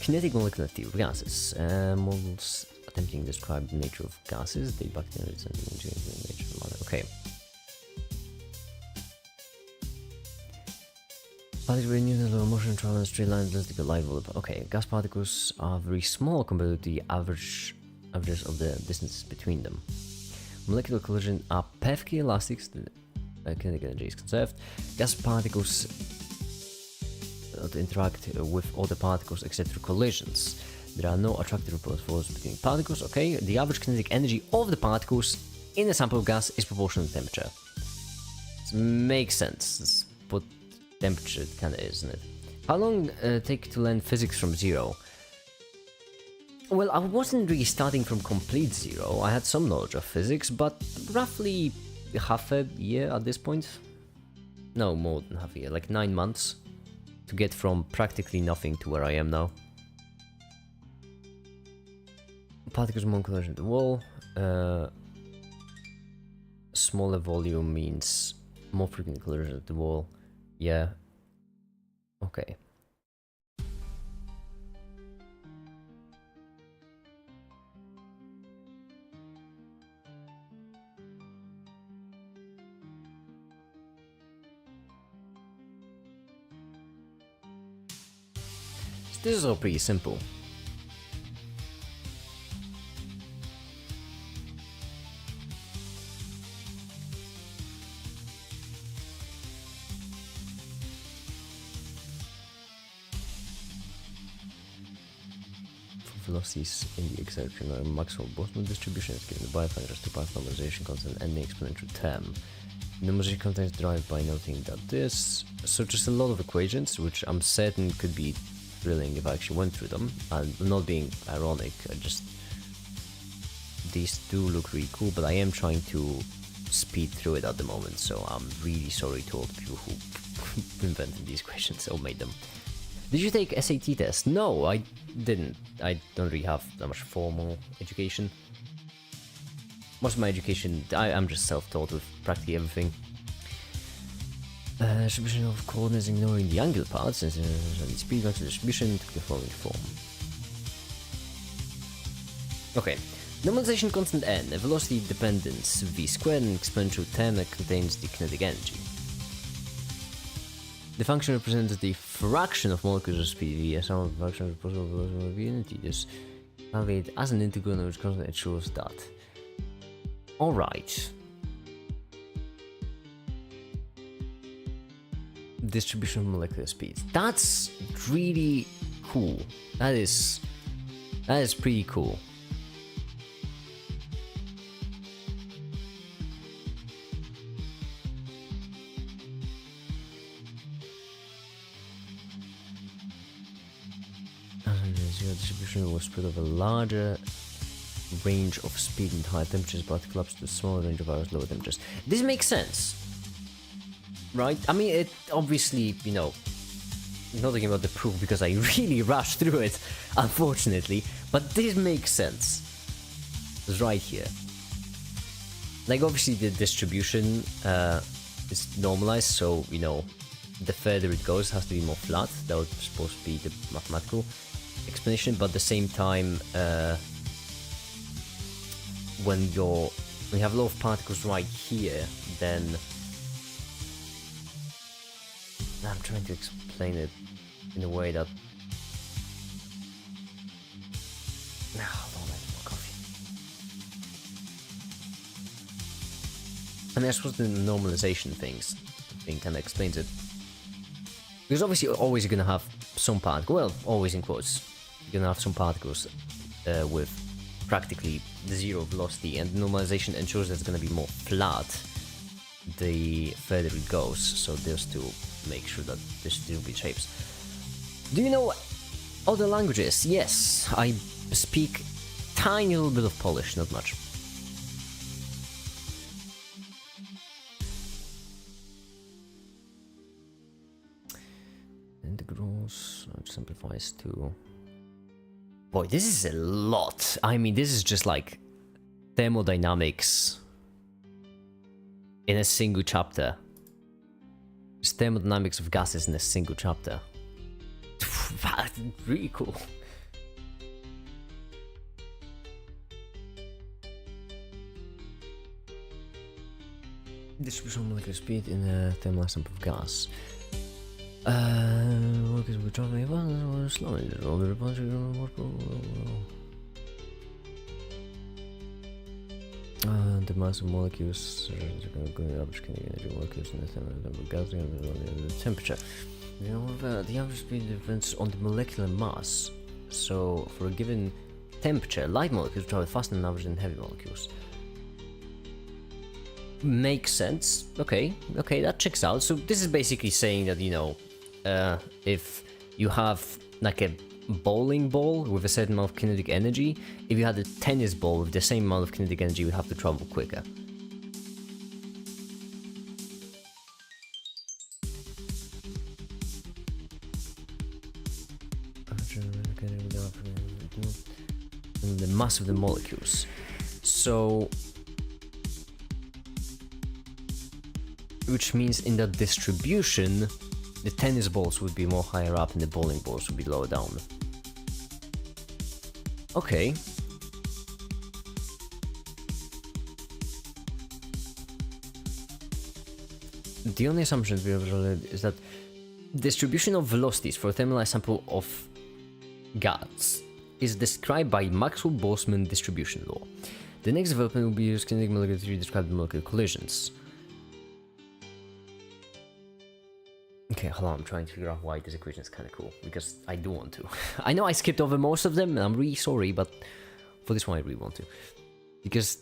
Kinetic molecular theory of gases. Models attempting to describe the nature of gases, the bacteria and the nature of matter. Okay. Particles with unilateral motion travel in a straight line less than light volume. Okay, gas particles are very small compared to the averages of the distance between them. Molecular collision are perfectly elastic, so the kinetic energy is conserved. Gas particles to interact with other particles except through collisions. There are no attractive repulsive forces between particles. Okay, the average kinetic energy of the particles in a sample of gas is proportional to temperature. This makes sense. It's what temperature it kind of is, isn't it? How long take to learn physics from zero? Well, I wasn't really starting from complete zero. I had some knowledge of physics, but roughly half a year at this point. No, more than half a year, like 9 months. To get from practically nothing to where I am now. Particles more collision to the wall. Smaller volume means more frequent collision at the wall. Yeah. Okay. This is all pretty simple. For velocities in the exact maximum Boltzmann distribution is given by factors to path normalization constant and the exponential term. Normalization constant is derived by noting that this. So just a lot of equations, which I'm certain could be thrilling if I actually went through them. I'm not being ironic, these do look really cool, but I am trying to speed through it at the moment, so I'm really sorry to all the people who invented these equations or made them. Did you take SAT test? No, I didn't. I don't really have that much formal education. Most of my education, I'm just self-taught with practically everything. Distribution of coordinates ignoring the angular part, since the speed vector distribution took the following form. Okay, normalization constant n, a velocity dependence v squared, and exponential term that contains the kinetic energy. The function represents the fraction of molecular speed v a sum of the fraction of the possible velocity of unity. This calculated as an integral in which constant it shows that. Alright. Distribution of molecular speed. That's really cool. That is pretty cool. Zero distribution was spread over a larger range of speed and higher temperatures, but collapsed to a smaller range of hours, lower temperatures. This makes sense. Right? I mean, it obviously, you know, not talking about the proof because I really rushed through it, unfortunately, but this makes sense. It's right here. Like, obviously, the distribution is normalized, so, you know, the further it goes, it has to be more flat. That was supposed to be the mathematical explanation, but at the same time, when you have a lot of particles right here, then I'm trying to explain it in a way that. Now, hold on, I need more coffee. I mean, I suppose the normalization thing kind of explains it. Because obviously, always you're gonna have some particles. Well, always in quotes, you're gonna have some particles with practically zero velocity, and normalization ensures that it's gonna be more flat the further it goes. So just to make sure that there's distributed shapes. Do you know other languages? Yes, I speak tiny little bit of Polish, not much. Integrals, it simplifies to... Boy, this is a lot. I mean, this is just like thermodynamics in a single chapter. Just thermodynamics of gases in a single chapter. Really cool. Distribution of molecular speed in a thermal sample of gas. Molecules will travel slowly. The mass of molecules average kinetic energy molecules in the thermal gas the temperature. You know, the average speed depends on the molecular mass. So, for a given temperature, light molecules travel faster on average than heavy molecules. Makes sense. Okay, that checks out. So this is basically saying that, you know, if you have like a bowling ball with a certain amount of kinetic energy, if you had a tennis ball with the same amount of kinetic energy, you would have to travel quicker. The mass of the molecules. So, which means in that distribution, the tennis balls would be more higher up and the bowling balls would be lower down. Okay. The only assumption we have is that distribution of velocities for a thermalized sample of gas is described by Maxwell-Boltzmann distribution law. The next development will be used kinetic molecular theory to describe the molecular collisions. Okay, hold on, I'm trying to figure out why this equation is kind of cool, because I do want to. I know I skipped over most of them, and I'm really sorry, but for this one I really want to. Because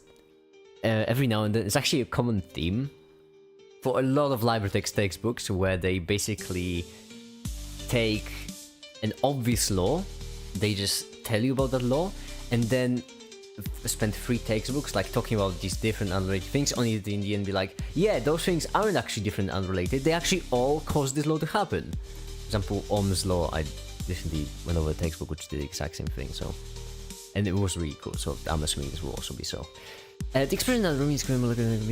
every now and then, it's actually a common theme for a lot of LibreText textbooks, where they basically take an obvious law, they just tell you about that law, and then spend 3 textbooks like talking about these different unrelated things, only to in the end be like, yeah, those things aren't actually different and unrelated, they actually all cause this law to happen. For example, Ohm's law, I recently went over a textbook which did the exact same thing, so, and it was really cool, so I'm assuming this will also be so. The expression that remains we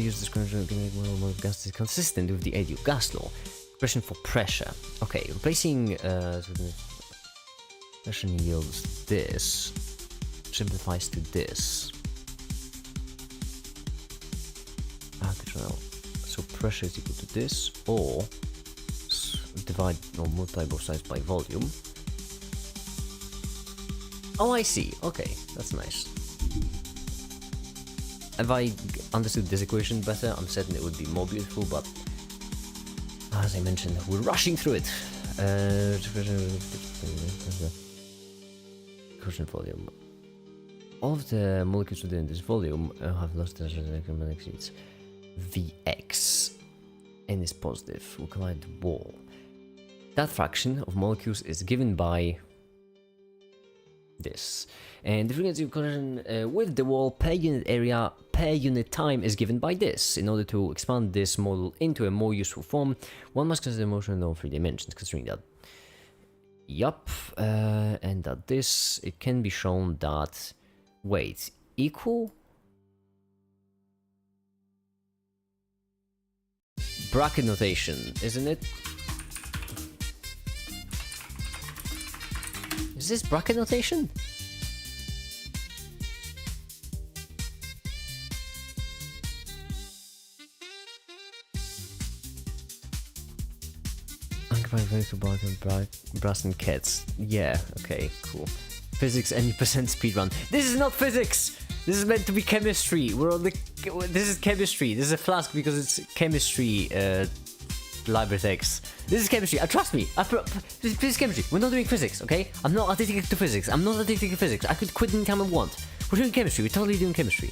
use this of gas is consistent with the idea of gas law. Expression for pressure. Okay, replacing pressure yields this. Simplifies to this. So pressure is equal to this, or divide or multiply both sides by volume. Oh, I see. Okay, that's nice. If I understood this equation better, I'm certain it would be more beautiful, but as I mentioned, we're rushing through it. Expression volume. All of the molecules within this volume have lost their electromagnetic fields. Vx, n is positive, will collide the wall. That fraction of molecules is given by this. And the frequency of collision with the wall per unit area per unit time is given by this. In order to expand this model into a more useful form, one must consider motion in all 3 dimensions, considering that. Yup, and that this, it can be shown that, wait, equal? Bracket notation, isn't it? Is this bracket notation? Brass and cats. Yeah, okay, cool. Physics, any percent speedrun. This is not physics! This is meant to be chemistry. We're on the... This is chemistry. This is a flask because it's chemistry, library text. This is chemistry. Trust me. This is chemistry. We're not doing physics, okay? I'm not addicted to physics. I'm not addicted to physics. I could quit anytime I want. We're doing chemistry. We're totally doing chemistry.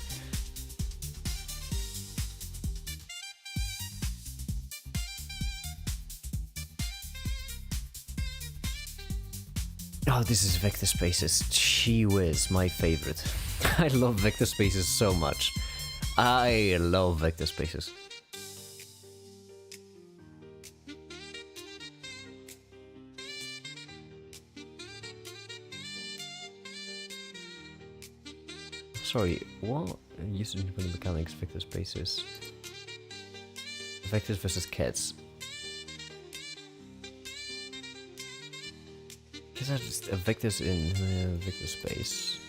Oh, this is vector spaces. Gee whiz, my favorite. I love vector spaces so much. I love vector spaces. Sorry, what? Used independent mechanics, vector spaces. Vectors versus cats. These are just vectors in vector space.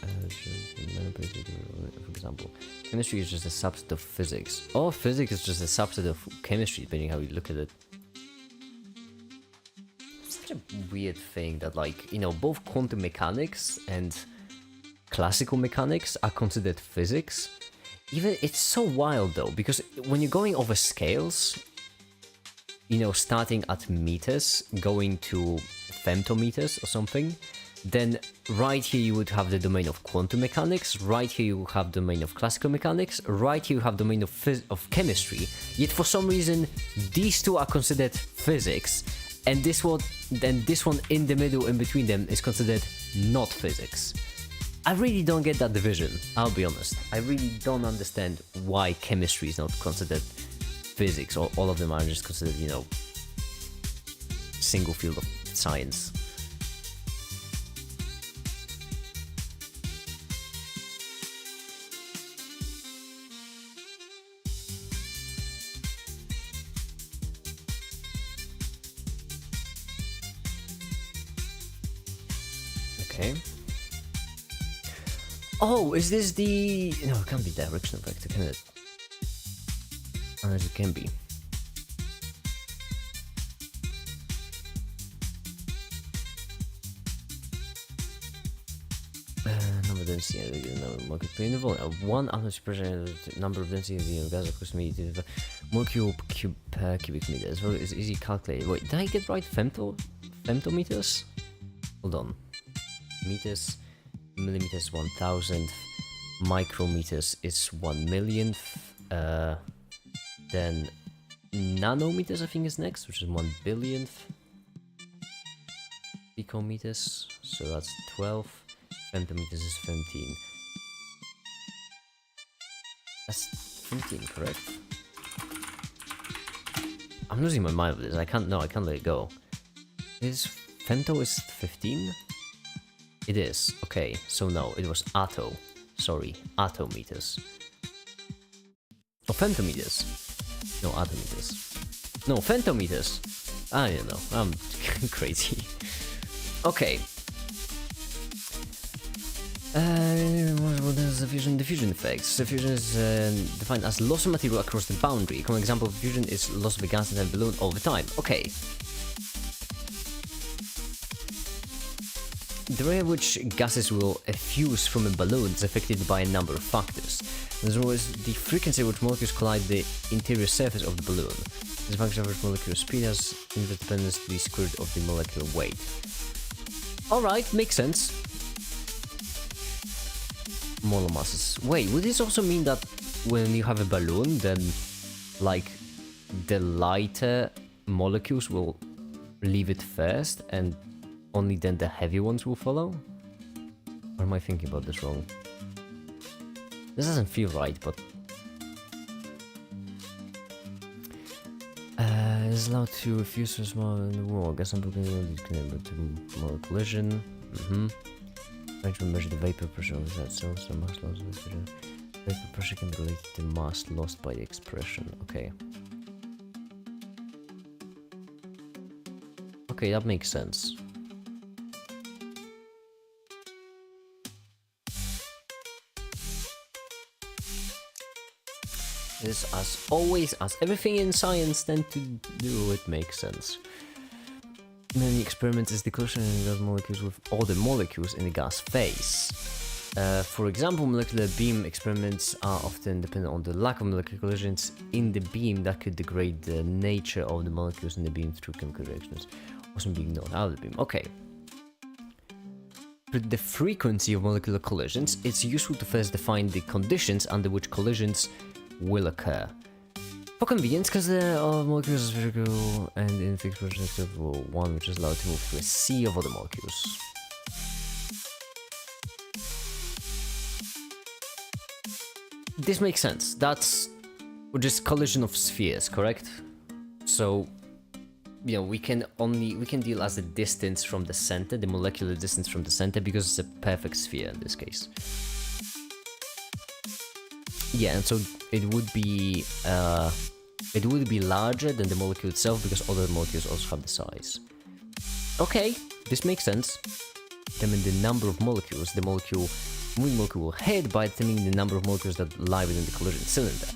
For example, chemistry is just a subset of physics. Or physics is just a subset of chemistry, depending how you look at it. It's such a weird thing that, like, you know, both quantum mechanics and classical mechanics are considered physics. Even it's so wild though, because when you're going over scales, you know, starting at meters, going to femtometers or something, then right here you would have the domain of quantum mechanics, right here you have domain of classical mechanics, right here you have domain of chemistry, yet for some reason these two are considered physics, and this one in the middle in between them is considered not physics. I really don't get that division, I'll be honest. I really don't understand why chemistry is not considered physics, or all of them are just considered, you know, single field of science. Okay. Oh, is this the... No, it can't be directional vector, can it? Unless it can be. Number density, molecule in the volume. One atmosphere pressure, number of density of the gas approximately molecule per cubic meter. As well, it's easy to calculate. Wait, did I get right? Femtometers? Hold on. Meters, millimeters 1,000, micrometers is 1 millionth. Then nanometers I think is next, which is 1 billionth. Picometers, so that's 12. Femtometers is 15. That's 15, correct? I'm losing my mind with this. I can't let it go. Is femto is 15? It is. Okay, so no, it was atto. Sorry, attometers. Oh, femtometers. No, attometers. No, femtometers. I don't know. I'm crazy. Okay. What is the fusion? The fusion effects. The fusion is defined as loss of material across the boundary. A common example of fusion is loss of a gas in a balloon over time. Okay. The rate at which gases will effuse from a balloon is affected by a number of factors. As well as the frequency at which molecules collide the interior surface of the balloon. This function of which molecular speed has interdependence to the square root of the molecular weight. Alright, makes sense. Molar masses. Wait, would this also mean that when you have a balloon, then, like, the lighter molecules will leave it first, and only then the heavy ones will follow? Or am I thinking about this wrong? This doesn't feel right, but... It's allowed to refuse to small in the wall. Gas sample can to more collision. Trying to measure the vapor pressure of that cells, the mass loss of the pressure. Vapor pressure can be related to mass lost by the expression. Okay. Okay, that makes sense. This, as always, as everything in science tend to do, it makes sense. Many experiments is the collision in gas molecules with other molecules in the gas phase. For example, molecular beam experiments are often dependent on the lack of molecular collisions in the beam that could degrade the nature of the molecules in the beam through chemical reactions, also being known out of the beam. Okay. For the frequency of molecular collisions, it's useful to first define the conditions under which collisions will occur. For convenience, because there are molecules as spherical and in fixed position except for one which is allowed to move through a sea of other molecules. This makes sense. That's just collision of spheres, correct? So, you know, we can deal as the distance from the center, the molecular distance from the center, because it's a perfect sphere in this case. Yeah, and so it would be larger than the molecule itself because other molecules also have the size. Okay, this makes sense. Determine the number of molecules the moving molecule will hit by determining the number of molecules that lie within the collision cylinder.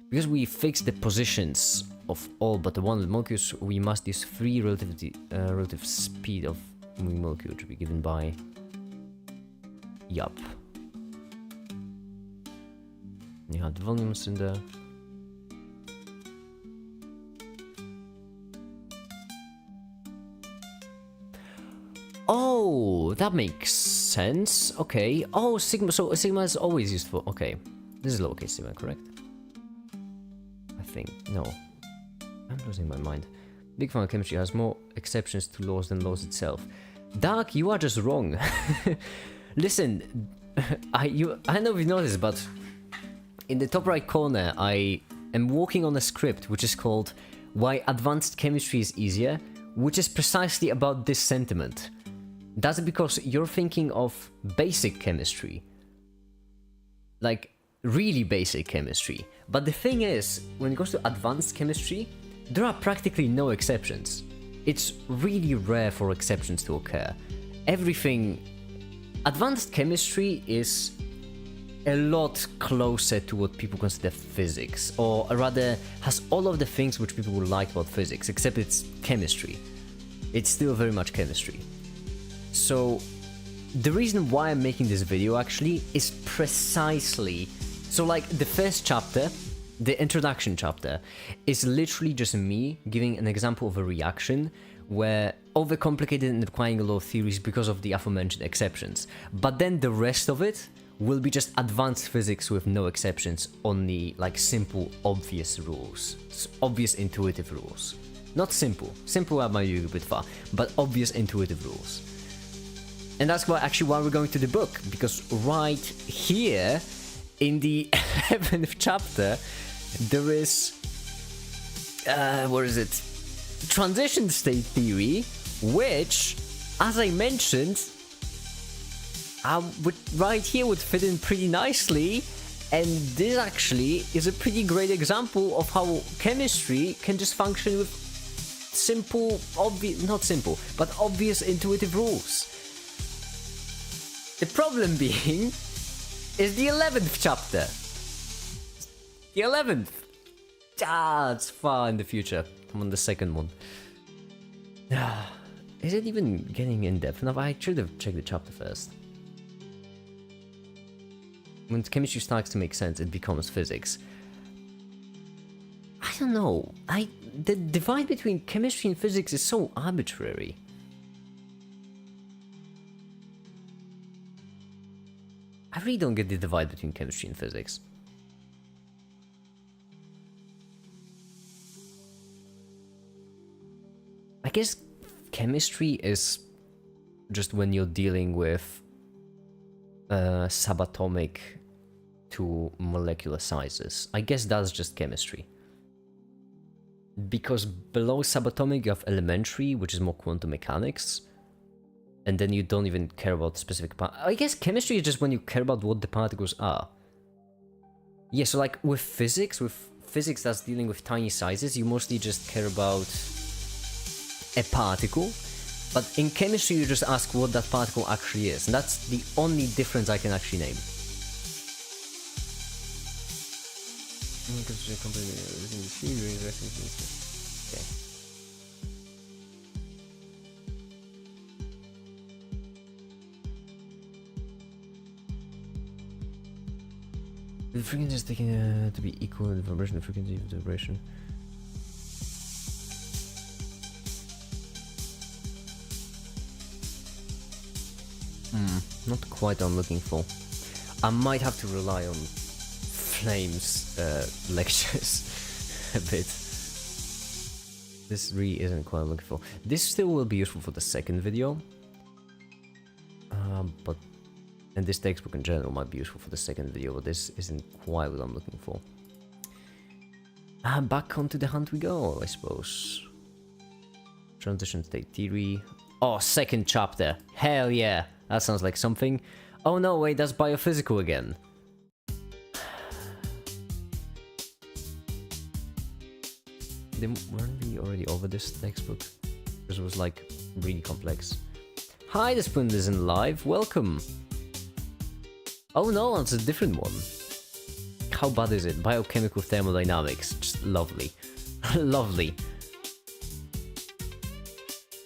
Because we fix the positions of all but the one of the molecules, we must use free relative speed of moving molecule to be given by... Yup. You have the volumes in there. Oh, that makes sense. Okay. Oh, sigma. So sigma is always used for. Okay, this is lowercase sigma, correct? I think no. I'm losing my mind. Big fan of chemistry has more exceptions to laws than laws itself. Dark, you are just wrong. Listen, I know you've noticed, but in the top right corner, I am working on a script which is called "Why Advanced Chemistry is Easier," which is precisely about this sentiment. That's because you're thinking of basic chemistry. Like, really basic chemistry. But the thing is, when it goes to advanced chemistry, there are practically no exceptions. It's really rare for exceptions to occur. Everything... Advanced chemistry is a lot closer to what people consider physics, or rather, has all of the things which people would like about physics, except it's chemistry. It's still very much chemistry. So, the reason why I'm making this video actually is precisely... So like, the first chapter, the introduction chapter, is literally just me giving an example of a reaction where overcomplicated and requiring a lot of theories because of the aforementioned exceptions. But then the rest of it will be just advanced physics with no exceptions, only like simple, obvious rules. Obvious, intuitive rules. Not simple. Simple I might be a bit far, but obvious, intuitive rules. And that's why we're going to the book, because right here in the 11th chapter there is what is it? Transition state theory, which, as I mentioned, right here would fit in pretty nicely, and this actually is a pretty great example of how chemistry can just function with simple, not simple, but obvious intuitive rules. The problem being is the 11th chapter. The 11th. Ah, it's far in the future. I'm on the second one. Is it even getting in depth enough? I should have checked the chapter first. When chemistry starts to make sense, it becomes physics. I don't know. The divide between chemistry and physics is so arbitrary. I really don't get the divide between chemistry and physics. I guess chemistry is just when you're dealing with subatomic to molecular sizes. I guess that's just chemistry. Because below subatomic you have elementary, which is more quantum mechanics. And then you don't even care about the specific part. I guess chemistry is just when you care about what the particles are. Yeah, so like with physics that's dealing with tiny sizes, you mostly just care about a particle. But in chemistry you just ask what that particle actually is. And that's the only difference I can actually name. Okay. The frequency is taken to be equal in the vibration, the frequency of the vibration. Not quite what I'm looking for. I might have to rely on Flame's lectures a bit. This really isn't quite what I'm looking for. This still will be useful for the second video. And this textbook in general might be useful for the second video, but this isn't quite what I'm looking for. Back onto the hunt we go, I suppose. Transition state theory. Oh, second chapter. Hell yeah. That sounds like something. Oh no, wait, that's biophysical again. Weren't we already over this textbook? Because it was like really complex. Hi, the spoon isn't live. Welcome. Oh no, it's a different one. How bad is it? Biochemical thermodynamics. Just lovely. Lovely.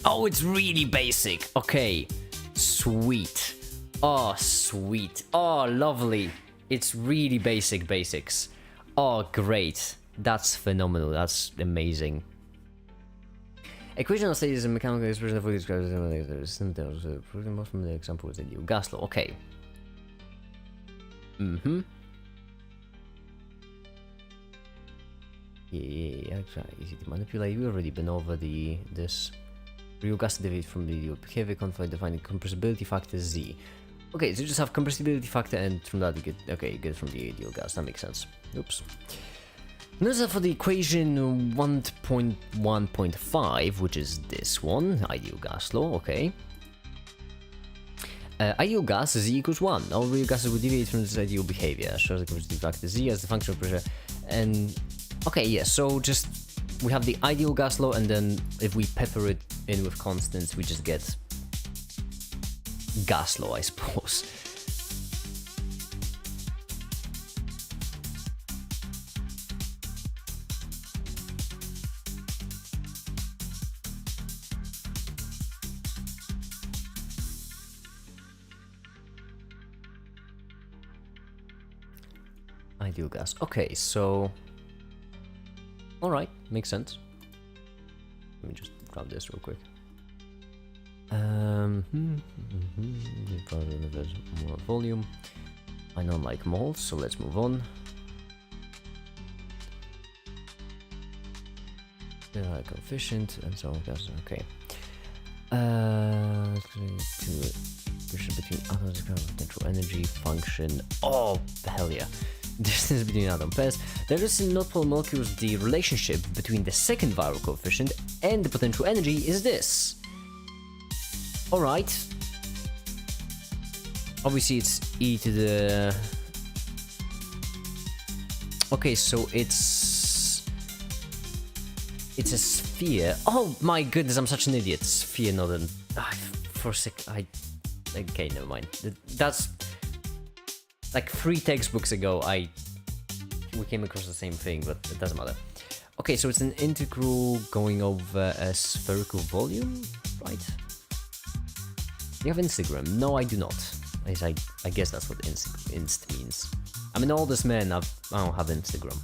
Oh, it's really basic. Okay. Sweet. Oh, sweet. Oh, lovely. It's really basic basics. Oh, great. That's phenomenal. That's amazing. Equation of state is a mechanical expression of what describes the system. Most from the example was the new gas law. Okay. Yeah, easy to manipulate. We've already been over this. Real gas deviate from the ideal behavior conflict defining compressibility factor Z. Okay, so you just have compressibility factor, and from that you get you get from the ideal gas. That makes sense. Oops. Notice that for the equation 1.1.5, which is this one, ideal gas law. Okay. Ideal gas Z equals 1. All real gases will deviate from this ideal behavior. Shows the compressibility factor Z as the function of pressure. And okay, yeah. So just we have the ideal gas law, and then if we pepper it in with constants, we just get gas law, I suppose. Ideal gas. Okay, so alright, makes sense. Let me just grab this real quick. More volume. I don't like moles, so let's move on. Coefficient and so on. Okay. Between atoms, potential energy function. Oh, hell yeah. Distance between atom pairs. There is in notable molecules the relationship between the second viral coefficient and the potential energy is this. Alright. Obviously it's e to the... Okay, so it's a sphere. Oh my goodness, I'm such an idiot. Sphere, not an... For a sec, okay, never mind. That's... Like 3 textbooks ago, we came across the same thing, but it doesn't matter. Okay, so it's an integral going over a spherical volume, right? Do you have Instagram? No, I do not. I guess that's what inst means. I'm an oldest man, I don't have Instagram.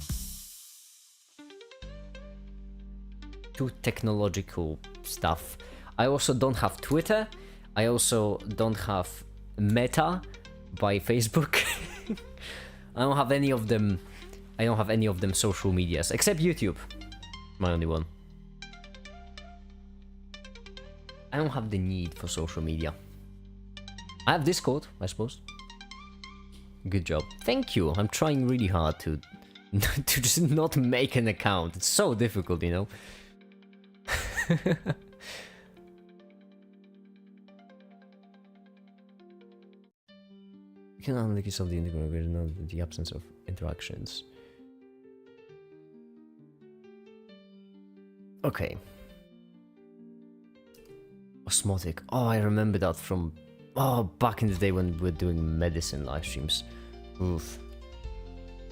Too technological stuff. I also don't have Twitter. I also don't have Meta by Facebook. I don't have any of them. I don't have any of them social medias except YouTube. My only one. I don't have the need for social media. I have Discord, I suppose. Good job. Thank you. I'm trying really hard to just not make an account. It's so difficult, you know. You can unlock yourself the integration of the absence of interactions. Okay. Osmotic. Oh, I remember that from... Oh, back in the day when we were doing medicine live streams. Oof.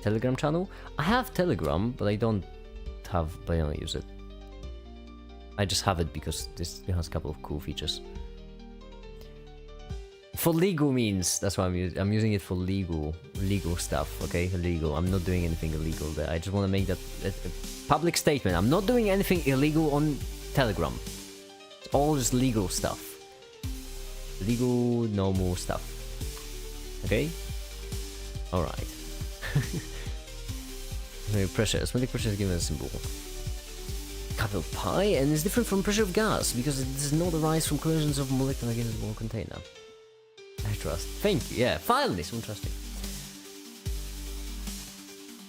Telegram channel. I have Telegram, but I don't use it. I just have it because it has a couple of cool features. For legal means, that's why I'm using it for legal stuff, okay? Legal. I'm not doing anything illegal there. I just want to make that a public statement. I'm not doing anything illegal on Telegram. It's all just legal stuff. Legal, normal stuff. Okay? Alright. Pressure. Osmotic pressure is given a symbol. Capital pi, and is different from pressure of gas because it does not arise from collisions of molecular against a wall container. I trust. Thank you. Yeah, finally, some trusting.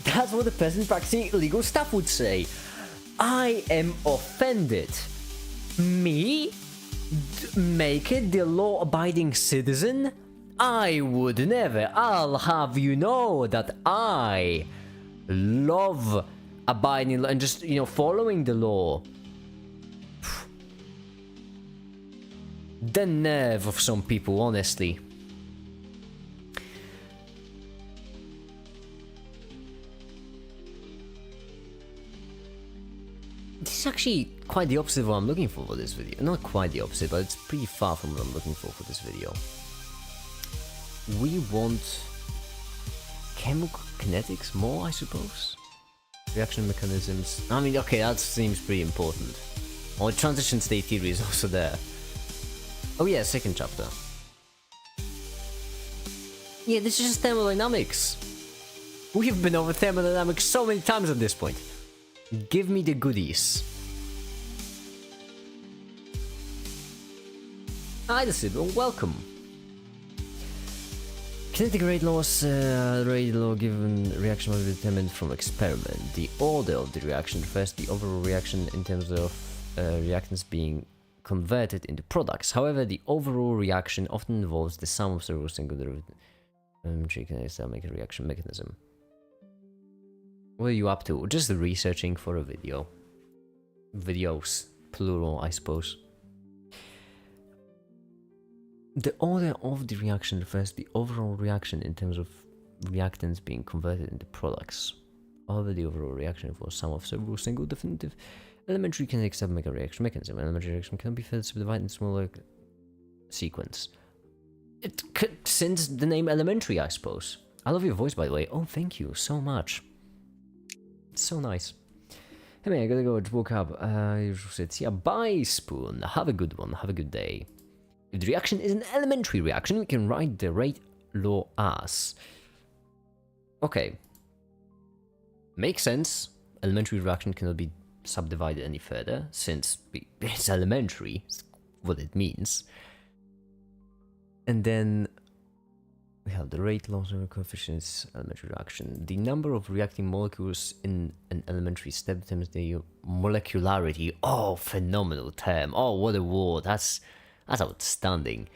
That's what the person practicing illegal stuff would say. I am offended. Me? Make it the law-abiding citizen? I would never. I'll have you know that I love abiding and just, following the law. The nerve of some people, honestly. This is actually quite the opposite of what I'm looking for this video. Not quite the opposite, but it's pretty far from what I'm looking for this video. We want chemical kinetics more, I suppose? Reaction mechanisms. I mean, okay, that seems pretty important. Oh, transition state theory is also there. Oh yeah, second chapter. Yeah, this is just thermodynamics. We've been over thermodynamics so many times at this point. Give me the goodies. Hi, the Sibyl, welcome. Kinetic rate laws, rate law given reaction will be determined from experiment. The order of the reaction refers to the overall reaction in terms of reactants being converted into products. However, the overall reaction often involves the sum of several single derivatives. Make a reaction mechanism. What are you up to? Just researching for a video. Videos, plural, I suppose. The order of the reaction refers to the overall reaction in terms of reactants being converted into products. However, the overall reaction involves sum of several single definitive elementary kinetics that make a reaction mechanism. An elementary reaction can be further subdivided in smaller sequence. It could, since the name elementary, I suppose. I love your voice, by the way. Oh, thank you so much. It's so nice. Hey man, I gotta go. Just woke up. Usual sits. Yeah, bye, Spoon. Have a good one. Have a good day. If the reaction is an elementary reaction, we can write the rate law as. Okay. Makes sense. Elementary reaction cannot be subdivided any further, since it's elementary. It's what it means. And then we have the rate laws and coefficients, elementary reaction. The number of reacting molecules in an elementary step determines the molecularity. Oh, phenomenal term. Oh, what a word. That's outstanding.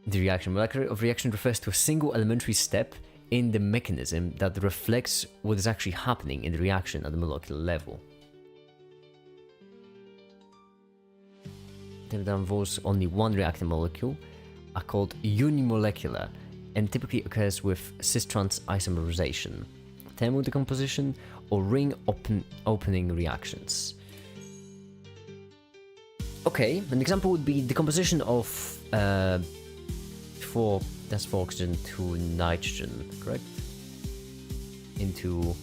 The reaction. Molecular of reaction refers to a single elementary step in the mechanism that reflects what is actually happening in the reaction at the molecular level. That involves only one reacting molecule are called unimolecular and typically occurs with cis-trans isomerization, thermal decomposition, or ring opening reactions. Okay, an example would be decomposition of 4 oxygen to nitrogen, correct? Into,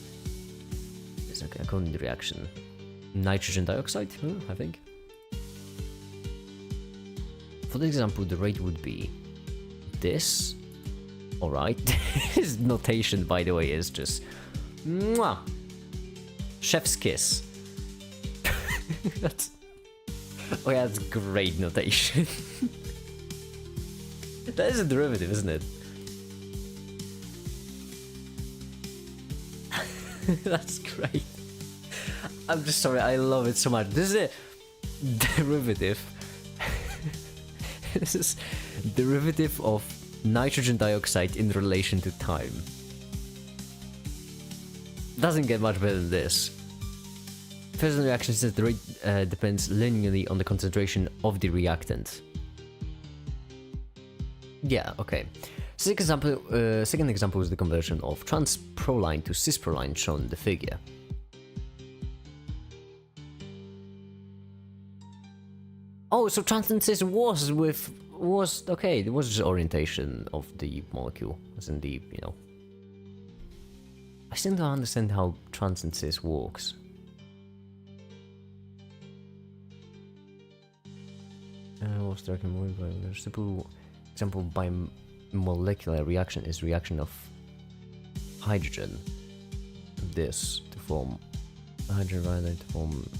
according to the reaction, nitrogen dioxide, I think. For the example, the rate would be this. Alright, his notation, by the way, is just mwah, chef's kiss. That's great notation. That is a derivative, isn't it? That's great. I'm just sorry, I love it so much. This is a derivative. This is derivative of nitrogen dioxide in relation to time. Doesn't get much better than this. First reaction says the rate depends linearly on the concentration of the reactant. Yeah, okay. Second example is the conversion of trans-proline to cis-proline shown in the figure. Oh, so trans and cis was okay. It was just orientation of the molecule, as in the I still don't understand how trans and cis works. What's the simple example by molecular reaction is reaction of hydrogen, this to form hydrogen iodine to form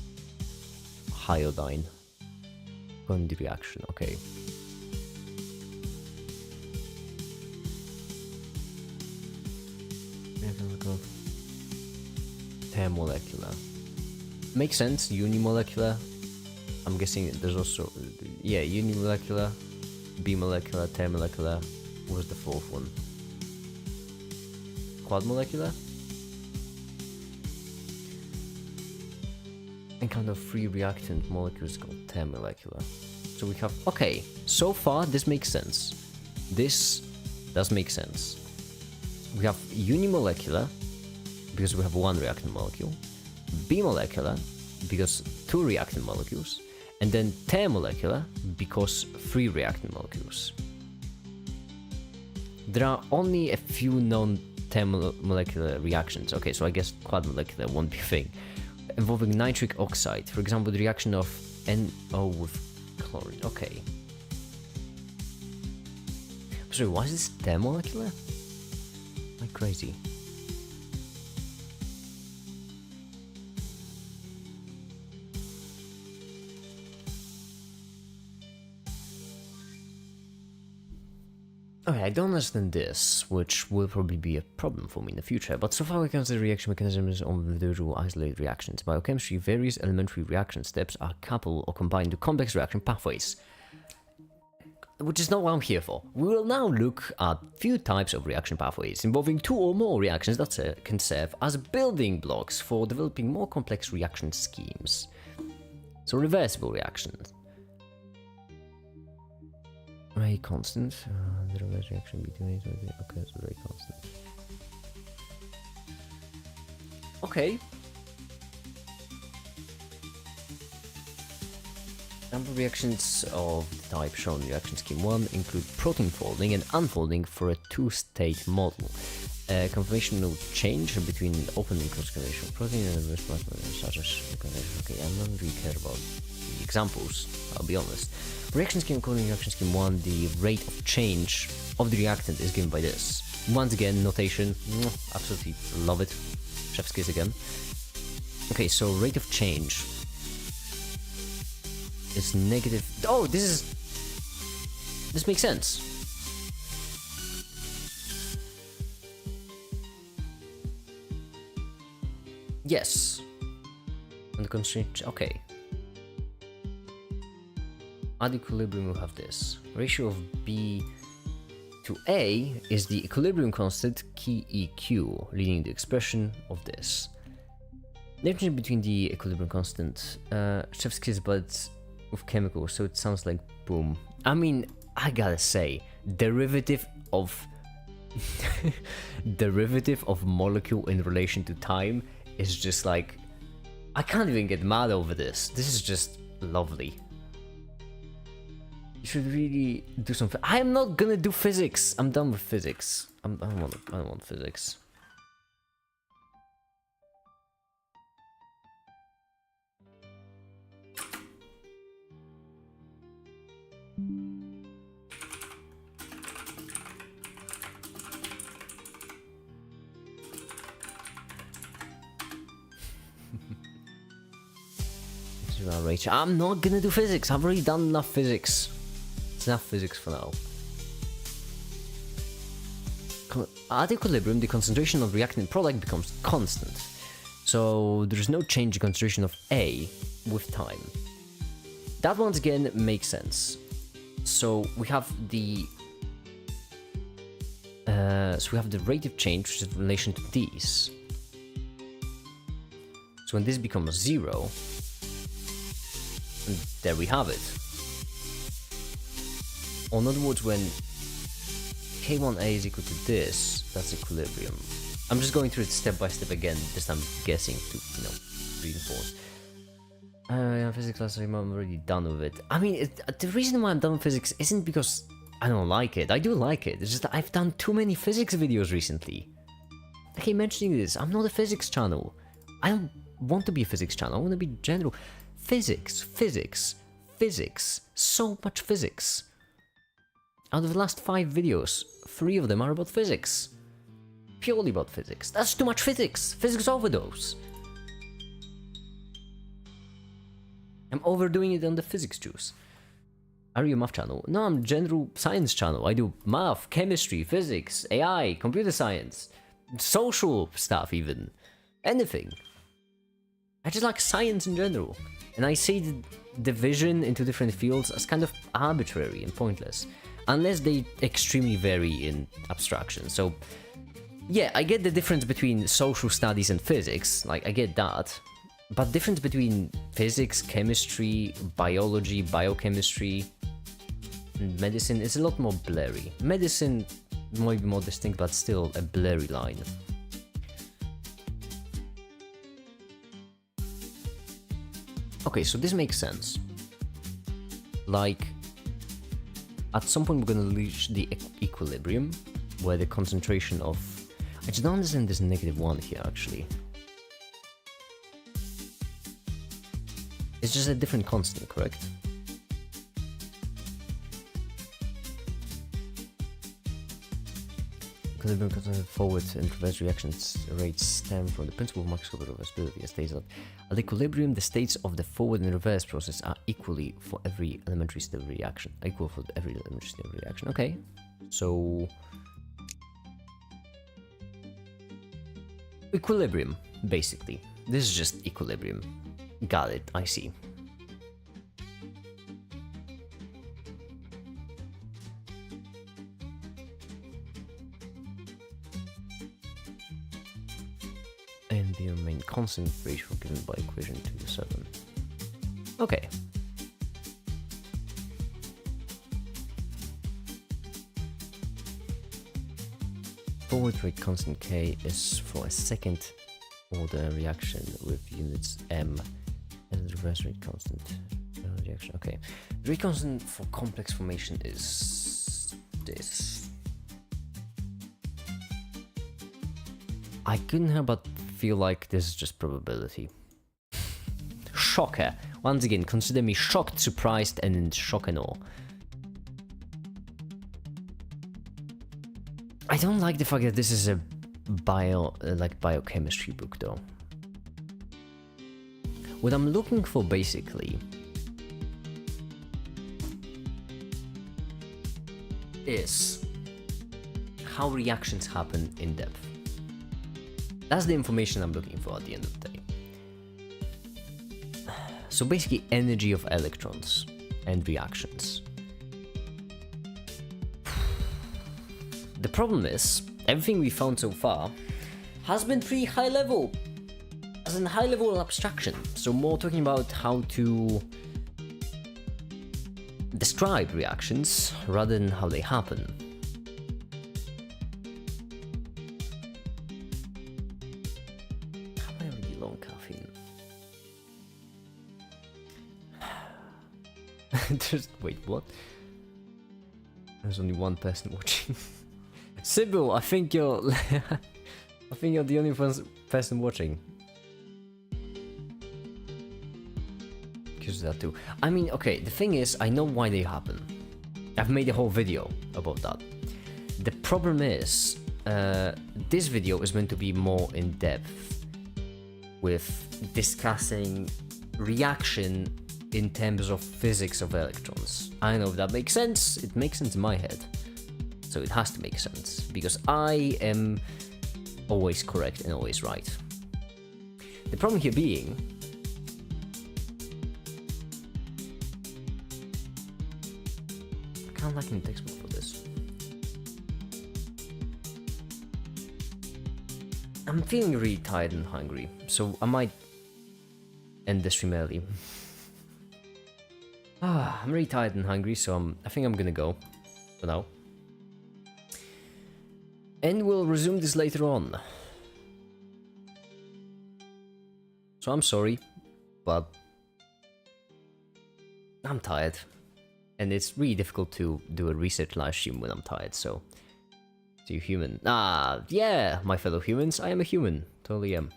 iodine. On the reaction, okay. Molecular makes sense. Unimolecular. I'm guessing there's also unimolecular, bimolecular, termolecular. What was the fourth one? Quad molecular. And kind of free reactant molecules called termolecular. So we have so far this makes sense. This does make sense. We have unimolecular because we have one reactant molecule, bimolecular because two reactant molecules, and then termolecular because three reactant molecules. There are only a few non-termolecular reactions. Okay, so I guess quad molecular won't be a thing. Involving nitric oxide, for example, the reaction of NO with chlorine. Okay. Sorry, why is this termolecular? Like crazy. Okay, I don't understand this, which will probably be a problem for me in the future, but so far we consider reaction mechanisms on individual isolated reactions. Biochemistry, various elementary reaction steps are coupled or combined to complex reaction pathways, which is not what I'm here for. We will now look at few types of reaction pathways involving two or more reactions that can serve as building blocks for developing more complex reaction schemes. So reversible reactions. Ray constant. The reverse reaction between okay, so ray constant. Okay. Number of reactions of the type shown in reaction scheme 1 include protein folding and unfolding for a two-state model. Conformational change between open and closed conformation of protein and reverse such as okay, I'm not really care about the examples, I'll be honest. Reaction scheme according to reaction scheme 1, the rate of change of the reactant is given by this. Once again, notation, absolutely love it. Chef's kiss again. Okay, so rate of change is negative. Oh, this makes sense. Yes. And the constraint, okay. At equilibrium we'll have this. Ratio of B to A is the equilibrium constant KEQ, leading the expression of this. Difference between the equilibrium constant, chef's kiss but with chemicals, so it sounds like boom. I mean, I gotta say, derivative of molecule in relation to time is just like, I can't even get mad over this. This is just lovely. You should really do something. I am not gonna do physics. I'm done with physics. I don't want physics. I'm not gonna do physics. I've already done enough physics. It's enough physics for now. At equilibrium, the concentration of reactant product becomes constant. So there's no change in concentration of A with time. That once again makes sense. So we have the rate of change, which is in relation to these. So when this becomes 0, and there we have it. Or in other words, when K1A is equal to this, that's equilibrium. I'm just going through it step by step again, this time guessing to, reinforce. Physics class, I'm already done with it. I mean, the reason why I'm done with physics isn't because I don't like it. I do like it. It's just that I've done too many physics videos recently. I keep mentioning this. I'm not a physics channel. I don't want to be a physics channel. I want to be general. Physics, physics, physics. So much physics. Out of the last 5 videos, 3 of them are about physics. Purely about physics. That's too much physics. Physics overdose. I'm overdoing it on the physics juice. Are you a math channel? No, I'm general science channel. I do math, chemistry, physics, AI, computer science, social stuff even. Anything. I just like science in general. And I see the division into different fields as kind of arbitrary and pointless. Unless they extremely vary in abstraction. So, yeah, I get the difference between social studies and physics. Like, I get that. But difference between physics, chemistry, biology, biochemistry, and medicine is a lot more blurry. Medicine might be more distinct, but still a blurry line. Okay, so this makes sense. Like, at some point we're gonna reach the equilibrium, where the concentration of... I just don't understand this -1 here, actually. It's just a different constant, correct? Equilibrium constant forward and reverse reactions rates stem from the principle of microscopic reversibility. It states that at equilibrium, the states of the forward and reverse process are equally for every elementary state of reaction. Equal for every elementary state of reaction. Okay, so equilibrium, basically. This is just equilibrium. Got it, I see. And the remain constant ratio given by equation 2-7. Okay. Forward rate constant K is for a second order reaction with units M. And the reverse rate constant reaction. Okay, the rate constant for complex formation is this. I couldn't help but feel like this is just probability. Shocker. Once again, consider me shocked, surprised, and in shock and awe. I don't like the fact that this is a biochemistry book though. What I'm looking for basically is how reactions happen in depth. That's the information I'm looking for at the end of the day. So basically energy of electrons and reactions. The problem is, everything we found so far has been pretty high level. As in high level abstraction, so more talking about how to describe reactions rather than how they happen. How am I already low on caffeine? Just wait, what? There's only one person watching. Sybil, I think you're the only person watching. That too. I mean, okay, the thing is, I know why they happen. I've made a whole video about that. The problem is, this video is meant to be more in depth with discussing reaction in terms of physics of electrons. I don't know if that makes sense. It makes sense in my head. So it has to make sense, because I am always correct and always right. The problem here being, I'm lacking the textbook for this. I'm feeling really tired and hungry, so I might end the stream early. I'm really tired and hungry, so I think I'm gonna go for now. And we'll resume this later on. So I'm sorry, but I'm tired. And it's really difficult to do a research live stream when I'm tired, so... To you human. Ah, yeah, my fellow humans, I am a human. Totally am.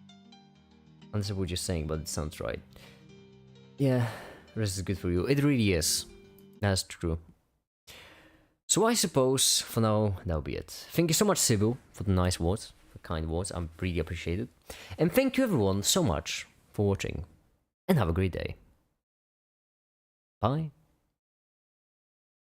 I understand what you're saying, but it sounds right. Yeah, rest is good for you. It really is. That's true. So I suppose, for now, that'll be it. Thank you so much, Sibyl, for the nice words, for kind words. I really appreciate it. And thank you everyone so much for watching. And have a great day. Bye.